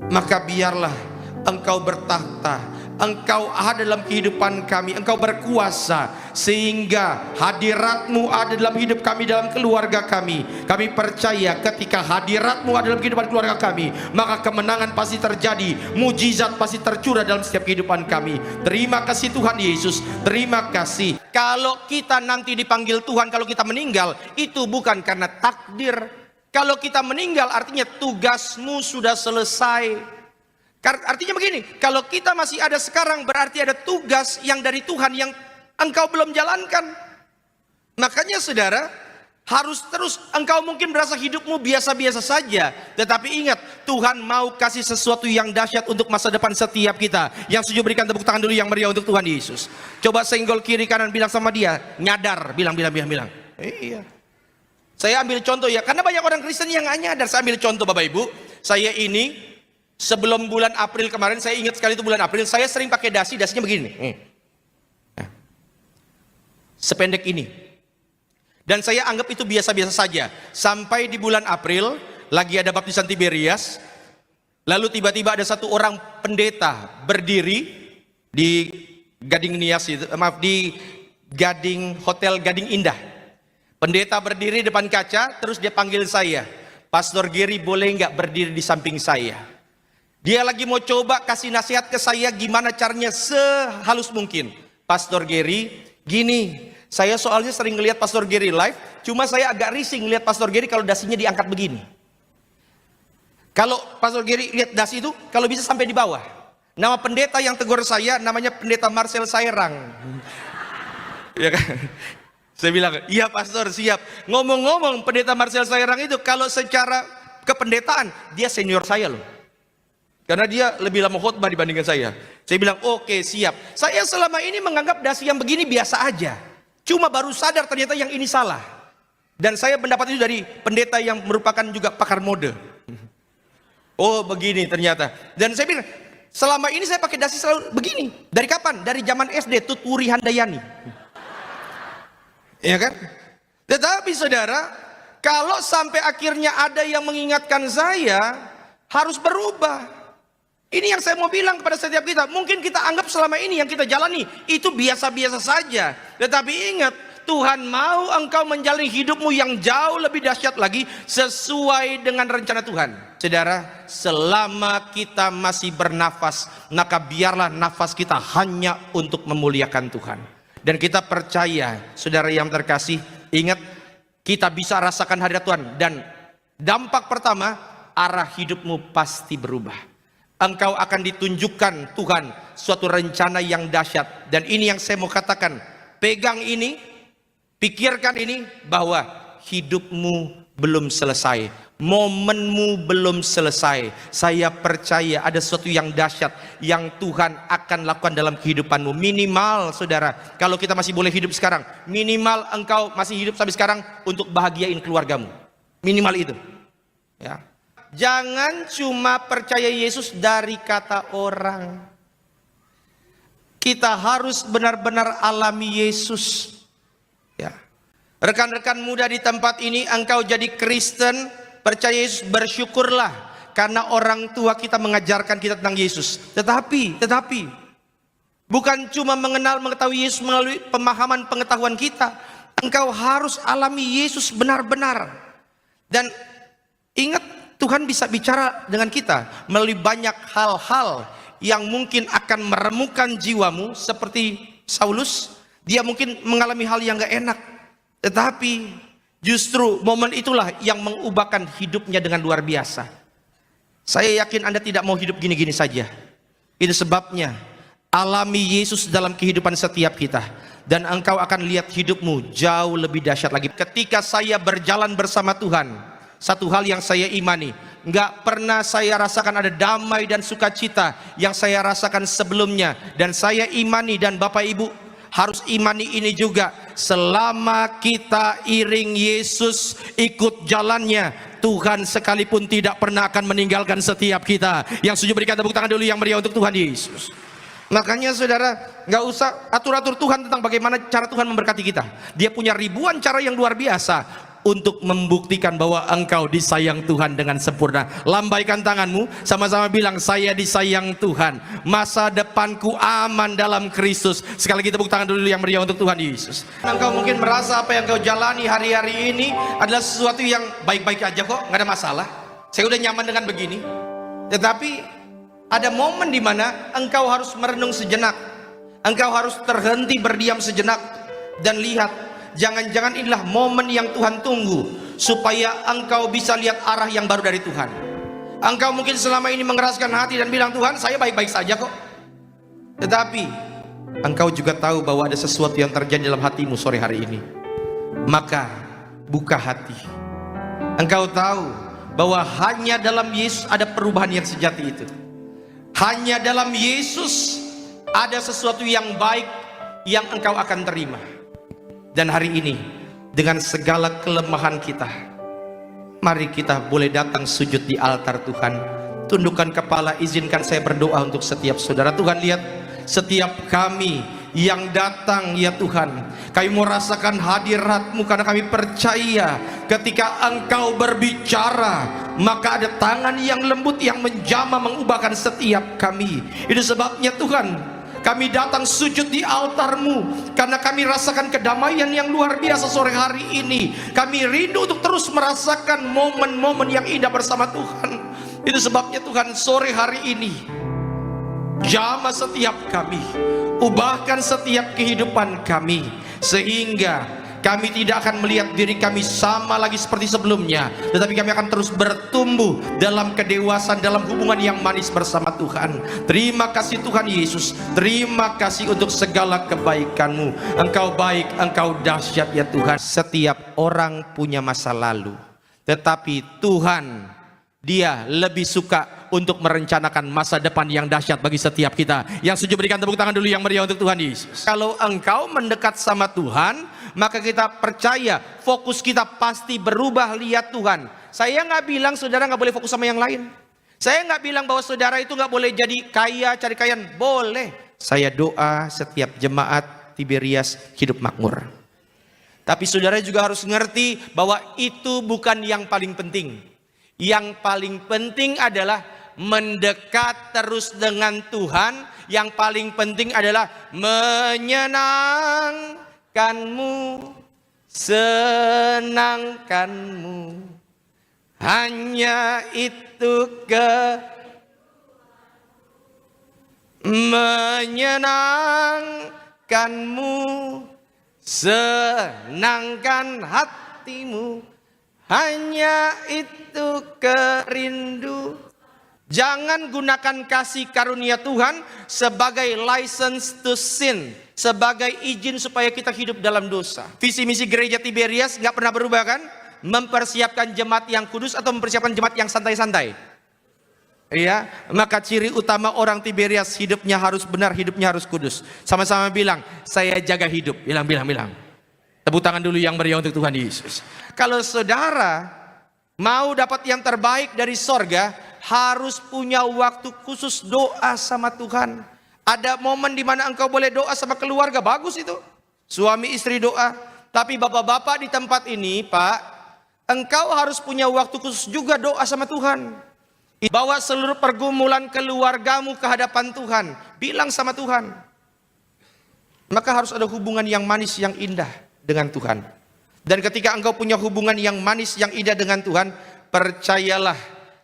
Maka biarlah Engkau bertahta, Engkau ada dalam kehidupan kami, Engkau berkuasa, sehingga hadirat-Mu ada dalam hidup kami, dalam keluarga kami. Kami percaya ketika hadirat-Mu ada dalam kehidupan keluarga kami, maka kemenangan pasti terjadi, mujizat pasti tercurah dalam setiap kehidupan kami. Terima kasih Tuhan Yesus, terima kasih. Kalau kita nanti dipanggil Tuhan, kalau kita meninggal, itu bukan karena takdir. Kalau kita meninggal artinya tugas-Mu sudah selesai. Artinya begini, kalau kita masih ada sekarang berarti ada tugas yang dari Tuhan yang engkau belum jalankan. Makanya saudara, harus terus, engkau mungkin merasa hidupmu biasa-biasa saja, tetapi ingat, Tuhan mau kasih sesuatu yang dahsyat untuk masa depan setiap kita. Yang setuju berikan tepuk tangan dulu yang meriah untuk Tuhan Yesus. Coba senggol kiri kanan, bilang sama dia, nyadar, bilang. Iya. Saya ambil contoh ya, karena banyak orang Kristen yang nggak nyadar. Saya ambil contoh Bapak Ibu, saya ini sebelum bulan April kemarin, saya ingat sekali itu bulan April, saya sering pakai dasinya begini. Sependek ini. Dan saya anggap itu biasa-biasa saja. Sampai di bulan April, lagi ada baptisan Tiberias, lalu tiba-tiba ada satu orang pendeta berdiri di Gading Nias, di Gading Hotel Gading Indah. Pendeta berdiri depan kaca, terus dia panggil saya, Pastor Gary boleh nggak berdiri di samping saya? Dia lagi mau coba kasih nasihat ke saya gimana caranya sehalus mungkin. Pastor Gary, gini, saya soalnya sering ngelihat Pastor Gary live, cuma saya agak risih ngelihat Pastor Gary kalau dasinya diangkat begini. Kalau Pastor Gary lihat dasi itu, kalau bisa sampai di bawah. Nama pendeta yang tegur saya namanya pendeta Marcel Sairang. Ya kan? Saya bilang, iya Pastor, siap. Ngomong-ngomong, pendeta Marcel Sairang itu kalau secara kependetaan, dia senior saya loh. Karena dia lebih lama khotbah dibandingkan saya. Saya bilang, oke, siap. Saya selama ini menganggap dasi yang begini biasa aja. Cuma baru sadar ternyata yang ini salah. Dan saya mendapat itu dari pendeta yang merupakan juga pakar mode. Oh begini ternyata. Dan saya bilang, selama ini saya pakai dasi selalu begini. Dari kapan? Dari zaman SD, Tuturi Handayani. Ya kan? Tetapi saudara, kalau sampai akhirnya ada yang mengingatkan saya, harus berubah. Ini yang saya mau bilang kepada setiap kita. Mungkin kita anggap selama ini yang kita jalani itu biasa-biasa saja. Tetapi ingat, Tuhan mau engkau menjalani hidupmu yang jauh lebih dahsyat lagi sesuai dengan rencana Tuhan. Saudara, selama kita masih bernafas, maka biarlah nafas kita hanya untuk memuliakan Tuhan. Dan kita percaya, saudara yang terkasih, ingat, kita bisa rasakan hadirat Tuhan. Dan dampak pertama, arah hidupmu pasti berubah. Engkau akan ditunjukkan Tuhan suatu rencana yang dahsyat. Dan ini yang saya mau katakan, pegang ini, pikirkan ini, bahwa hidupmu belum selesai, momenmu belum selesai. Saya percaya ada sesuatu yang dahsyat yang Tuhan akan lakukan dalam kehidupanmu. Minimal saudara, kalau kita masih boleh hidup sekarang, minimal engkau masih hidup sampai sekarang untuk bahagiain keluargamu. Minimal itu ya. Jangan cuma percaya Yesus dari kata orang. Kita harus benar-benar alami Yesus. Ya. Rekan-rekan muda di tempat ini, engkau jadi Kristen, percaya Yesus, bersyukurlah karena orang tua kita mengajarkan kita tentang Yesus. Tetapi bukan cuma mengetahui Yesus melalui pemahaman pengetahuan kita. Engkau harus alami Yesus benar-benar. Dan ingat, Tuhan bisa bicara dengan kita melalui banyak hal-hal yang mungkin akan meremukkan jiwamu. Seperti Saulus, dia mungkin mengalami hal yang gak enak, tetapi justru momen itulah yang mengubahkan hidupnya dengan luar biasa. Saya yakin Anda tidak mau hidup gini-gini saja. Itu sebabnya alami Yesus dalam kehidupan setiap kita, dan engkau akan lihat hidupmu jauh lebih dahsyat lagi. Ketika saya berjalan bersama Tuhan, satu hal yang saya imani, nggak pernah saya rasakan ada damai dan sukacita yang saya rasakan sebelumnya. Dan saya imani, dan Bapak Ibu harus imani ini juga, selama kita iring Yesus, ikut jalannya, Tuhan sekalipun tidak pernah akan meninggalkan setiap kita. Yang setuju berikan tepuk tangan dulu yang meriah untuk Tuhan Yesus. Makanya saudara, nggak usah atur-atur Tuhan tentang bagaimana cara Tuhan memberkati kita. Dia punya ribuan cara yang luar biasa untuk membuktikan bahwa engkau disayang Tuhan dengan sempurna. Lambaikan tanganmu, sama-sama bilang, saya disayang Tuhan. Masa depanku aman dalam Kristus. Sekali lagi tepuk tangan dulu yang meriah untuk Tuhan Yesus. Engkau mungkin merasa apa yang kau jalani hari-hari ini adalah sesuatu yang baik-baik aja kok, nggak ada masalah. Saya udah nyaman dengan begini. Tetapi ada momen di mana engkau harus merenung sejenak. Engkau harus terhenti berdiam sejenak dan lihat, jangan-jangan inilah momen yang Tuhan tunggu supaya engkau bisa lihat arah yang baru dari Tuhan. Engkau mungkin selama ini mengeraskan hati dan bilang, Tuhan saya baik-baik saja kok. Tetapi engkau juga tahu bahwa ada sesuatu yang terjadi dalam hatimu sore hari ini. Maka buka hati. Engkau tahu bahwa hanya dalam Yesus ada perubahan yang sejati itu. Hanya dalam Yesus ada sesuatu yang baik yang engkau akan terima. Dan hari ini dengan segala kelemahan kita, mari kita boleh datang sujud di altar Tuhan. Tundukkan kepala, izinkan saya berdoa untuk setiap saudara. Tuhan, lihat setiap kami yang datang ya Tuhan, kami mau rasakan hadirat-Mu karena kami percaya ketika Engkau berbicara maka ada tangan yang lembut yang menjamah mengubahkan setiap kami. Itu sebabnya Tuhan, kami datang sujud di altar-Mu karena kami rasakan kedamaian yang luar biasa sore hari ini. Kami rindu untuk terus merasakan momen-momen yang indah bersama Tuhan. Itu sebabnya Tuhan, sore hari ini jamah setiap kami, ubahkan setiap kehidupan kami, sehingga kami tidak akan melihat diri kami sama lagi seperti sebelumnya, tetapi kami akan terus bertumbuh dalam kedewasaan, dalam hubungan yang manis bersama Tuhan. Terima kasih Tuhan Yesus, terima kasih untuk segala kebaikan-Mu. Engkau baik, Engkau dahsyat ya Tuhan. Setiap orang punya masa lalu, tetapi Tuhan, Dia lebih suka untuk merencanakan masa depan yang dahsyat bagi setiap kita. Yang setuju berikan tepuk tangan dulu yang meriah untuk Tuhan Yesus. Kalau engkau mendekat sama Tuhan, maka kita percaya fokus kita pasti berubah lihat Tuhan. Saya nggak bilang saudara nggak boleh fokus sama yang lain. Saya nggak bilang bahwa saudara itu nggak boleh jadi kaya, cari kekayaan. Boleh. Saya doa setiap jemaat Tiberias hidup makmur. Tapi saudara juga harus ngerti bahwa itu bukan yang paling penting. Yang paling penting adalah mendekat terus dengan Tuhan. Yang paling penting adalah menyenangkanmu, senangkanmu. Hanya itu menyenangkanmu, senangkan hatimu. Hanya itu kerindu. Jangan gunakan kasih karunia Tuhan sebagai license to sin, sebagai izin supaya kita hidup dalam dosa. Visi misi gereja Tiberias nggak pernah berubah kan? Mempersiapkan jemaat yang kudus atau mempersiapkan jemaat yang santai-santai? Iya, maka ciri utama orang Tiberias hidupnya harus benar, hidupnya harus kudus. Sama-sama bilang, saya jaga hidup. Bilang. Tepuk tangan dulu yang meriah untuk Tuhan Yesus. Kalau saudara mau dapat yang terbaik dari sorga, harus punya waktu khusus doa sama Tuhan. Ada momen di mana engkau boleh doa sama keluarga, bagus itu. Suami istri doa. Tapi bapak-bapak di tempat ini, Pak, engkau harus punya waktu khusus juga doa sama Tuhan. Bawa seluruh pergumulan keluargamu ke hadapan Tuhan. Bilang sama Tuhan. Maka harus ada hubungan yang manis, yang indah dengan Tuhan. Dan ketika engkau punya hubungan yang manis, yang indah dengan Tuhan, percayalah,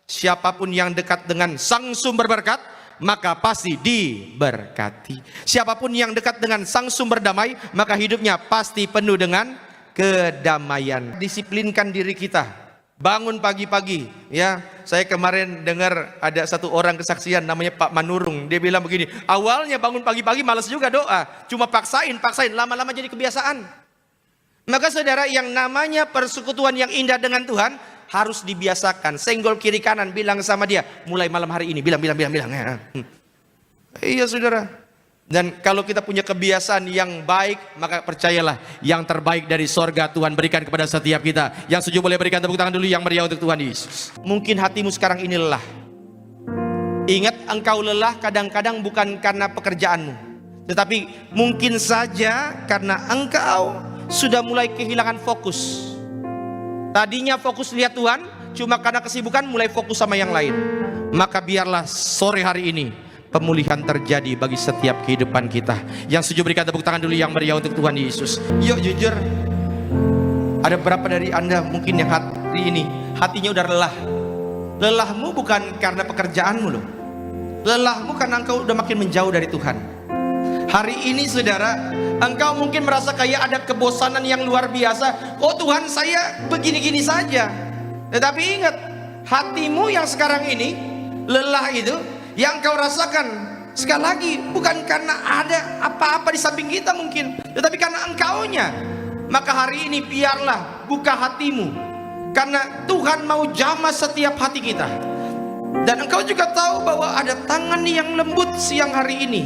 siapapun yang dekat dengan Sang Sumber Berkat, maka pasti diberkati. Siapapun yang dekat dengan Sang Sumber Damai, maka hidupnya pasti penuh dengan kedamaian. Disiplinkan diri kita. Bangun pagi-pagi, ya. Saya kemarin dengar ada satu orang kesaksian namanya Pak Manurung. Dia bilang begini, awalnya bangun pagi-pagi malas juga doa, cuma paksain, lama-lama jadi kebiasaan. Maka saudara, yang namanya persekutuan yang indah dengan Tuhan harus dibiasakan. Senggol kiri kanan, bilang sama dia, mulai malam hari ini, bilang. Ya. Iya saudara, Dan kalau kita punya kebiasaan yang baik, maka percayalah yang terbaik dari sorga Tuhan berikan kepada setiap kita. Yang setuju boleh berikan tepuk tangan dulu yang meriah untuk Tuhan Yesus. Mungkin hatimu sekarang ini lelah. Ingat, engkau lelah kadang-kadang bukan karena pekerjaanmu, tetapi mungkin saja karena engkau sudah mulai kehilangan fokus. Tadinya fokus lihat Tuhan, cuma karena kesibukan mulai fokus sama yang lain. Maka biarlah sore hari ini pemulihan terjadi bagi setiap kehidupan kita. Yang setuju berikan tepuk tangan dulu yang meriah untuk Tuhan Yesus. Yuk jujur, ada berapa dari Anda mungkin yang hari ini hatinya udah lelah. Lelahmu bukan karena pekerjaanmu loh. Lelahmu karena engkau udah makin menjauh dari Tuhan. Hari ini saudara, engkau mungkin merasa kayak ada kebosanan yang luar biasa. Oh Tuhan, saya begini-gini saja. Tetapi ingat, hatimu yang sekarang ini lelah itu, yang kau rasakan sekali lagi bukan karena ada apa-apa di samping kita mungkin, tetapi karena engkaunya. Maka hari ini biarlah buka hatimu, karena Tuhan mau jamah setiap hati kita. Dan engkau juga tahu bahwa ada tangan yang lembut siang hari ini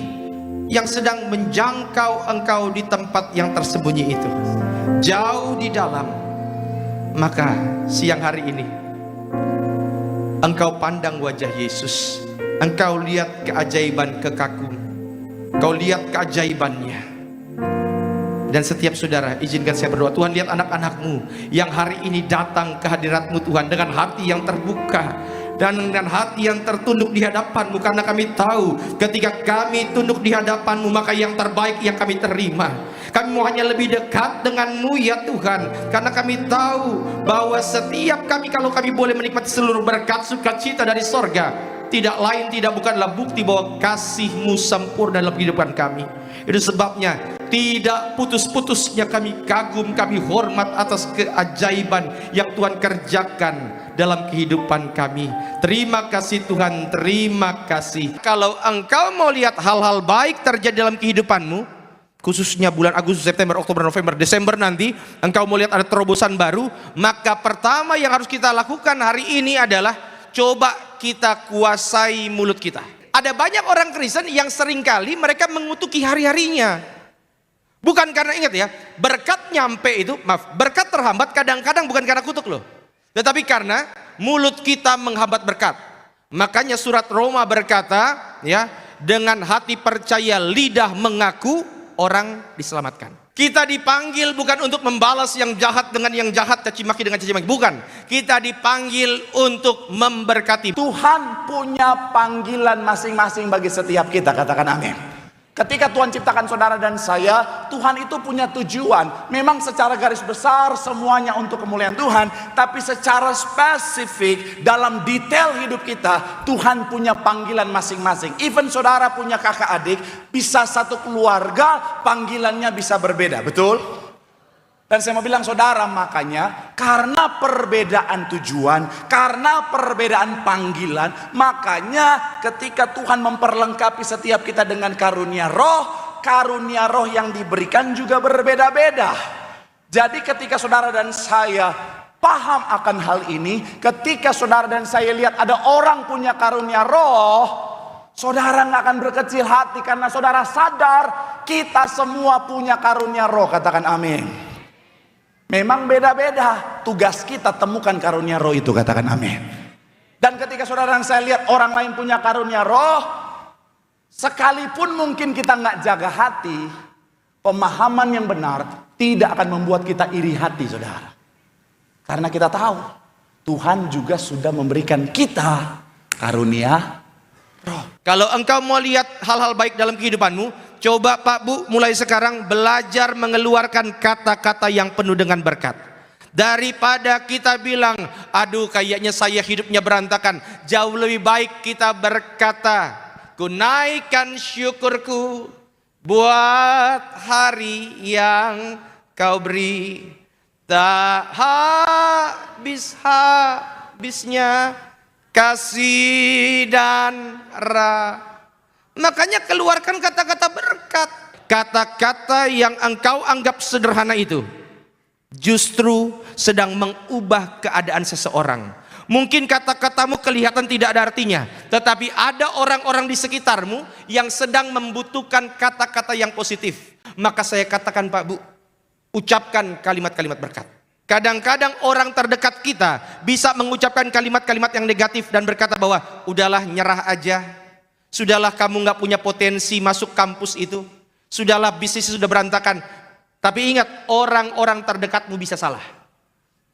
yang sedang menjangkau engkau di tempat yang tersembunyi itu, jauh di dalam. Maka siang hari ini engkau pandang wajah Yesus, engkau lihat keajaiban kekakung, kau lihat keajaibannya. Dan setiap saudara, izinkan saya berdoa. Tuhan, lihat anak-anakmu yang hari ini datang ke hadirat-Mu Tuhan dengan hati yang terbuka dan dengan hati yang tertunduk di hadapan-Mu, karena kami tahu ketika kami tunduk di hadapan-Mu, maka yang terbaik yang kami terima. Kami mau hanya lebih dekat dengan-Mu ya Tuhan, karena kami tahu bahwa setiap kami, kalau kami boleh menikmati seluruh berkat sukacita dari sorga, tidak lain tidak bukanlah bukti bahwa kasih-Mu sempurna dalam kehidupan kami. Itu sebabnya tidak putus-putusnya kami kagum, kami hormat atas keajaiban yang Tuhan kerjakan dalam kehidupan kami. Terima kasih Tuhan, terima kasih. Kalau engkau mau lihat hal-hal baik terjadi dalam kehidupanmu, khususnya bulan Agustus, September, Oktober, November, Desember nanti, engkau mau lihat ada terobosan baru, maka pertama yang harus kita lakukan hari ini adalah coba kita kuasai mulut kita. Ada banyak orang Kristen yang seringkali mereka mengutuki hari-harinya. Bukan karena, ingat ya, berkat nyampe itu, berkat terhambat kadang-kadang bukan karena kutuk loh, tetapi karena mulut kita menghambat berkat. Makanya surat Roma berkata, ya, dengan hati percaya lidah mengaku, orang diselamatkan. Kita dipanggil bukan untuk membalas yang jahat dengan yang jahat, caci maki dengan caci maki, bukan. Kita dipanggil untuk memberkati. Tuhan punya panggilan masing-masing bagi setiap kita, katakan amin. Ketika Tuhan ciptakan saudara dan saya, Tuhan itu punya tujuan. Memang secara garis besar semuanya untuk kemuliaan Tuhan, tapi secara spesifik dalam detail hidup kita, Tuhan punya panggilan masing-masing. Even saudara punya kakak adik, bisa satu keluarga, panggilannya bisa berbeda, betul? Dan saya mau bilang saudara, makanya karena perbedaan tujuan, karena perbedaan panggilan, makanya ketika Tuhan memperlengkapi setiap kita dengan karunia roh yang diberikan juga berbeda-beda. Jadi ketika saudara dan saya paham akan hal ini, ketika saudara dan saya lihat ada orang punya karunia roh, saudara nggak akan berkecil hati, karena saudara sadar kita semua punya karunia roh, katakan amin. Memang beda-beda, tugas kita temukan karunia roh itu, katakan amin. Dan ketika saudara dan saya lihat orang lain punya karunia roh, sekalipun mungkin kita nggak jaga hati, pemahaman yang benar tidak akan membuat kita iri hati, saudara. Karena kita tahu Tuhan juga sudah memberikan kita karunia roh. Kalau engkau mau lihat hal-hal baik dalam kehidupanmu, coba Pak Bu mulai sekarang belajar mengeluarkan kata-kata yang penuh dengan berkat. Daripada kita bilang, aduh kayaknya saya hidupnya berantakan, jauh lebih baik kita berkata, ku naikkan syukurku buat hari yang kau beri, tak habis-habisnya kasih dan Makanya keluarkan kata-kata berkat. Kata-kata yang engkau anggap sederhana itu justru sedang mengubah keadaan seseorang, Mungkin kata-katamu kelihatan tidak ada artinya, tetapi ada orang-orang di sekitarmu yang sedang membutuhkan kata-kata yang positif. Maka saya katakan Pak Bu, ucapkan kalimat-kalimat berkat. Kadang-kadang orang terdekat kita bisa mengucapkan kalimat-kalimat yang negatif dan berkata bahwa udahlah, nyerah aja. Sudahlah, kamu gak punya potensi masuk kampus itu. Sudahlah, bisnis sudah berantakan. Tapi ingat, orang-orang terdekatmu bisa salah.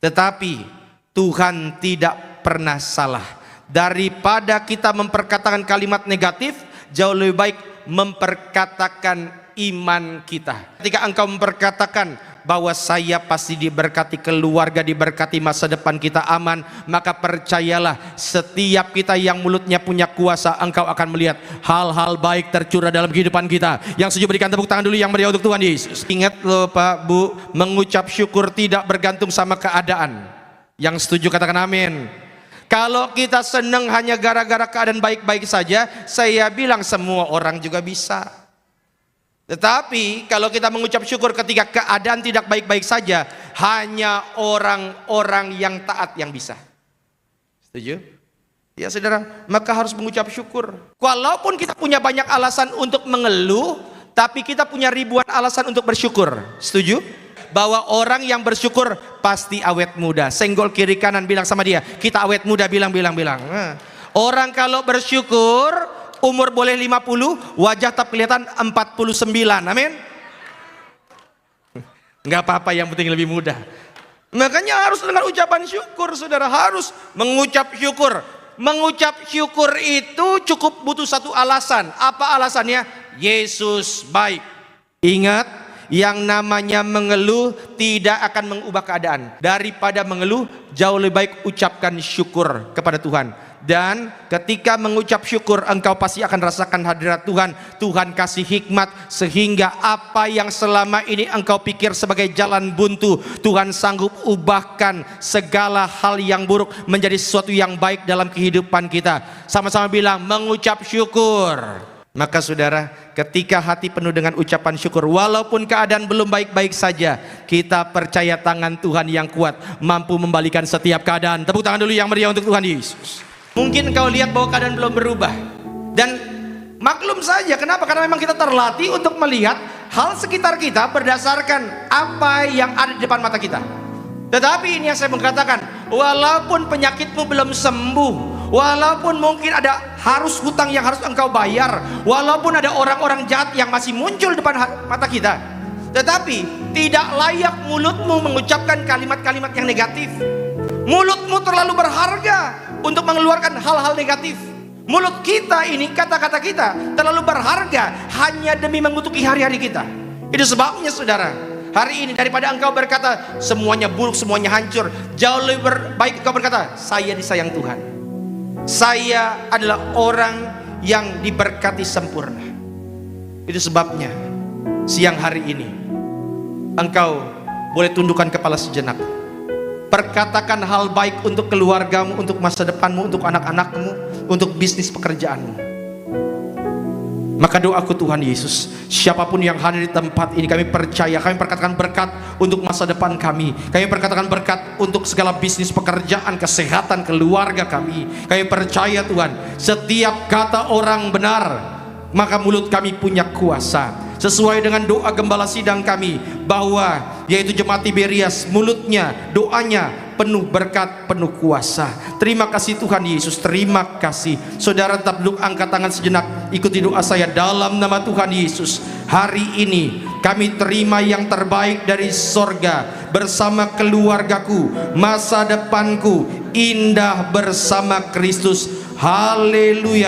Tetapi Tuhan tidak pernah salah. Daripada kita memperkatakan kalimat negatif, jauh lebih baik memperkatakan iman kita. Ketika engkau memperkatakan bahwa saya pasti diberkati, keluarga diberkati, masa depan kita aman, maka percayalah, setiap kita yang mulutnya punya kuasa, engkau akan melihat hal-hal baik tercurah dalam kehidupan kita. Yang setuju berikan tepuk tangan dulu yang meriah untuk Tuhan Yesus. Ingat loh Pak Bu, mengucap syukur tidak bergantung sama keadaan. Yang setuju katakan amin. Kalau kita senang hanya gara-gara keadaan baik-baik saja, saya bilang semua orang juga bisa. Tetapi kalau kita mengucap syukur ketika keadaan tidak baik-baik saja, hanya orang-orang yang taat yang bisa. Setuju? Ya saudara, maka harus mengucap syukur. Walaupun kita punya banyak alasan untuk mengeluh, tapi kita punya ribuan alasan untuk bersyukur. Setuju? Bahwa orang yang bersyukur pasti awet muda. Senggol kiri kanan, bilang sama dia, kita awet muda, bilang. Orang kalau bersyukur, umur boleh 50, wajah tak kelihatan 49. Amin. Nggak apa-apa, yang penting lebih muda. Makanya harus dengan ucapan syukur, saudara. Harus mengucap syukur. Mengucap syukur itu cukup butuh satu alasan. Apa alasannya? Yesus baik. Ingat, yang namanya mengeluh tidak akan mengubah keadaan. Daripada mengeluh, jauh lebih baik ucapkan syukur kepada Tuhan. Dan ketika mengucap syukur, engkau pasti akan rasakan hadirat Tuhan. Tuhan kasih hikmat sehingga apa yang selama ini engkau pikir sebagai jalan buntu, Tuhan sanggup ubahkan segala hal yang buruk menjadi sesuatu yang baik dalam kehidupan kita. Sama-sama bilang mengucap syukur. Maka saudara, ketika hati penuh dengan ucapan syukur, walaupun keadaan belum baik-baik saja, kita percaya tangan Tuhan yang kuat mampu membalikan setiap keadaan. Tepuk tangan dulu yang meriah untuk Tuhan Yesus. Mungkin kau lihat bahwa keadaan belum berubah, dan maklum saja. Kenapa? Karena memang kita terlatih untuk melihat hal sekitar kita berdasarkan apa yang ada di depan mata kita. Tetapi ini yang saya mengatakan, walaupun penyakitmu belum sembuh, walaupun mungkin ada harus hutang yang harus engkau bayar, walaupun ada orang-orang jahat yang masih muncul depan mata kita, tetapi tidak layak mulutmu mengucapkan kalimat-kalimat yang negatif. Mulutmu terlalu berharga untuk mengeluarkan hal-hal negatif. Mulut kita ini, kata-kata kita terlalu berharga hanya demi mengutuki hari-hari kita. Itu sebabnya saudara, hari ini daripada engkau berkata semuanya buruk, semuanya hancur, jauh lebih baik engkau berkata, saya disayang Tuhan. Saya adalah orang yang diberkati sempurna. Itu sebabnya siang hari ini engkau boleh tundukkan kepala sejenak. Perkatakan hal baik untuk keluargamu, untuk masa depanmu, untuk anak-anakmu, untuk bisnis pekerjaanmu. Maka doaku Tuhan Yesus, siapapun yang hadir di tempat ini, kami percaya, kami perkatakan berkat untuk masa depan kami. Kami perkatakan berkat untuk segala bisnis pekerjaan, kesehatan, keluarga kami. Kami percaya Tuhan, setiap kata orang benar, maka mulut kami punya kuasa. Sesuai dengan doa gembala sidang kami, bahwa yaitu jemaat Tiberias, mulutnya, doanya penuh berkat, penuh kuasa. Terima kasih Tuhan Yesus, terima kasih. Saudara tetap duduk, angkat tangan sejenak, ikuti doa saya dalam nama Tuhan Yesus. Hari ini kami terima yang terbaik dari sorga bersama keluargaku, masa depanku indah bersama Kristus. Haleluya.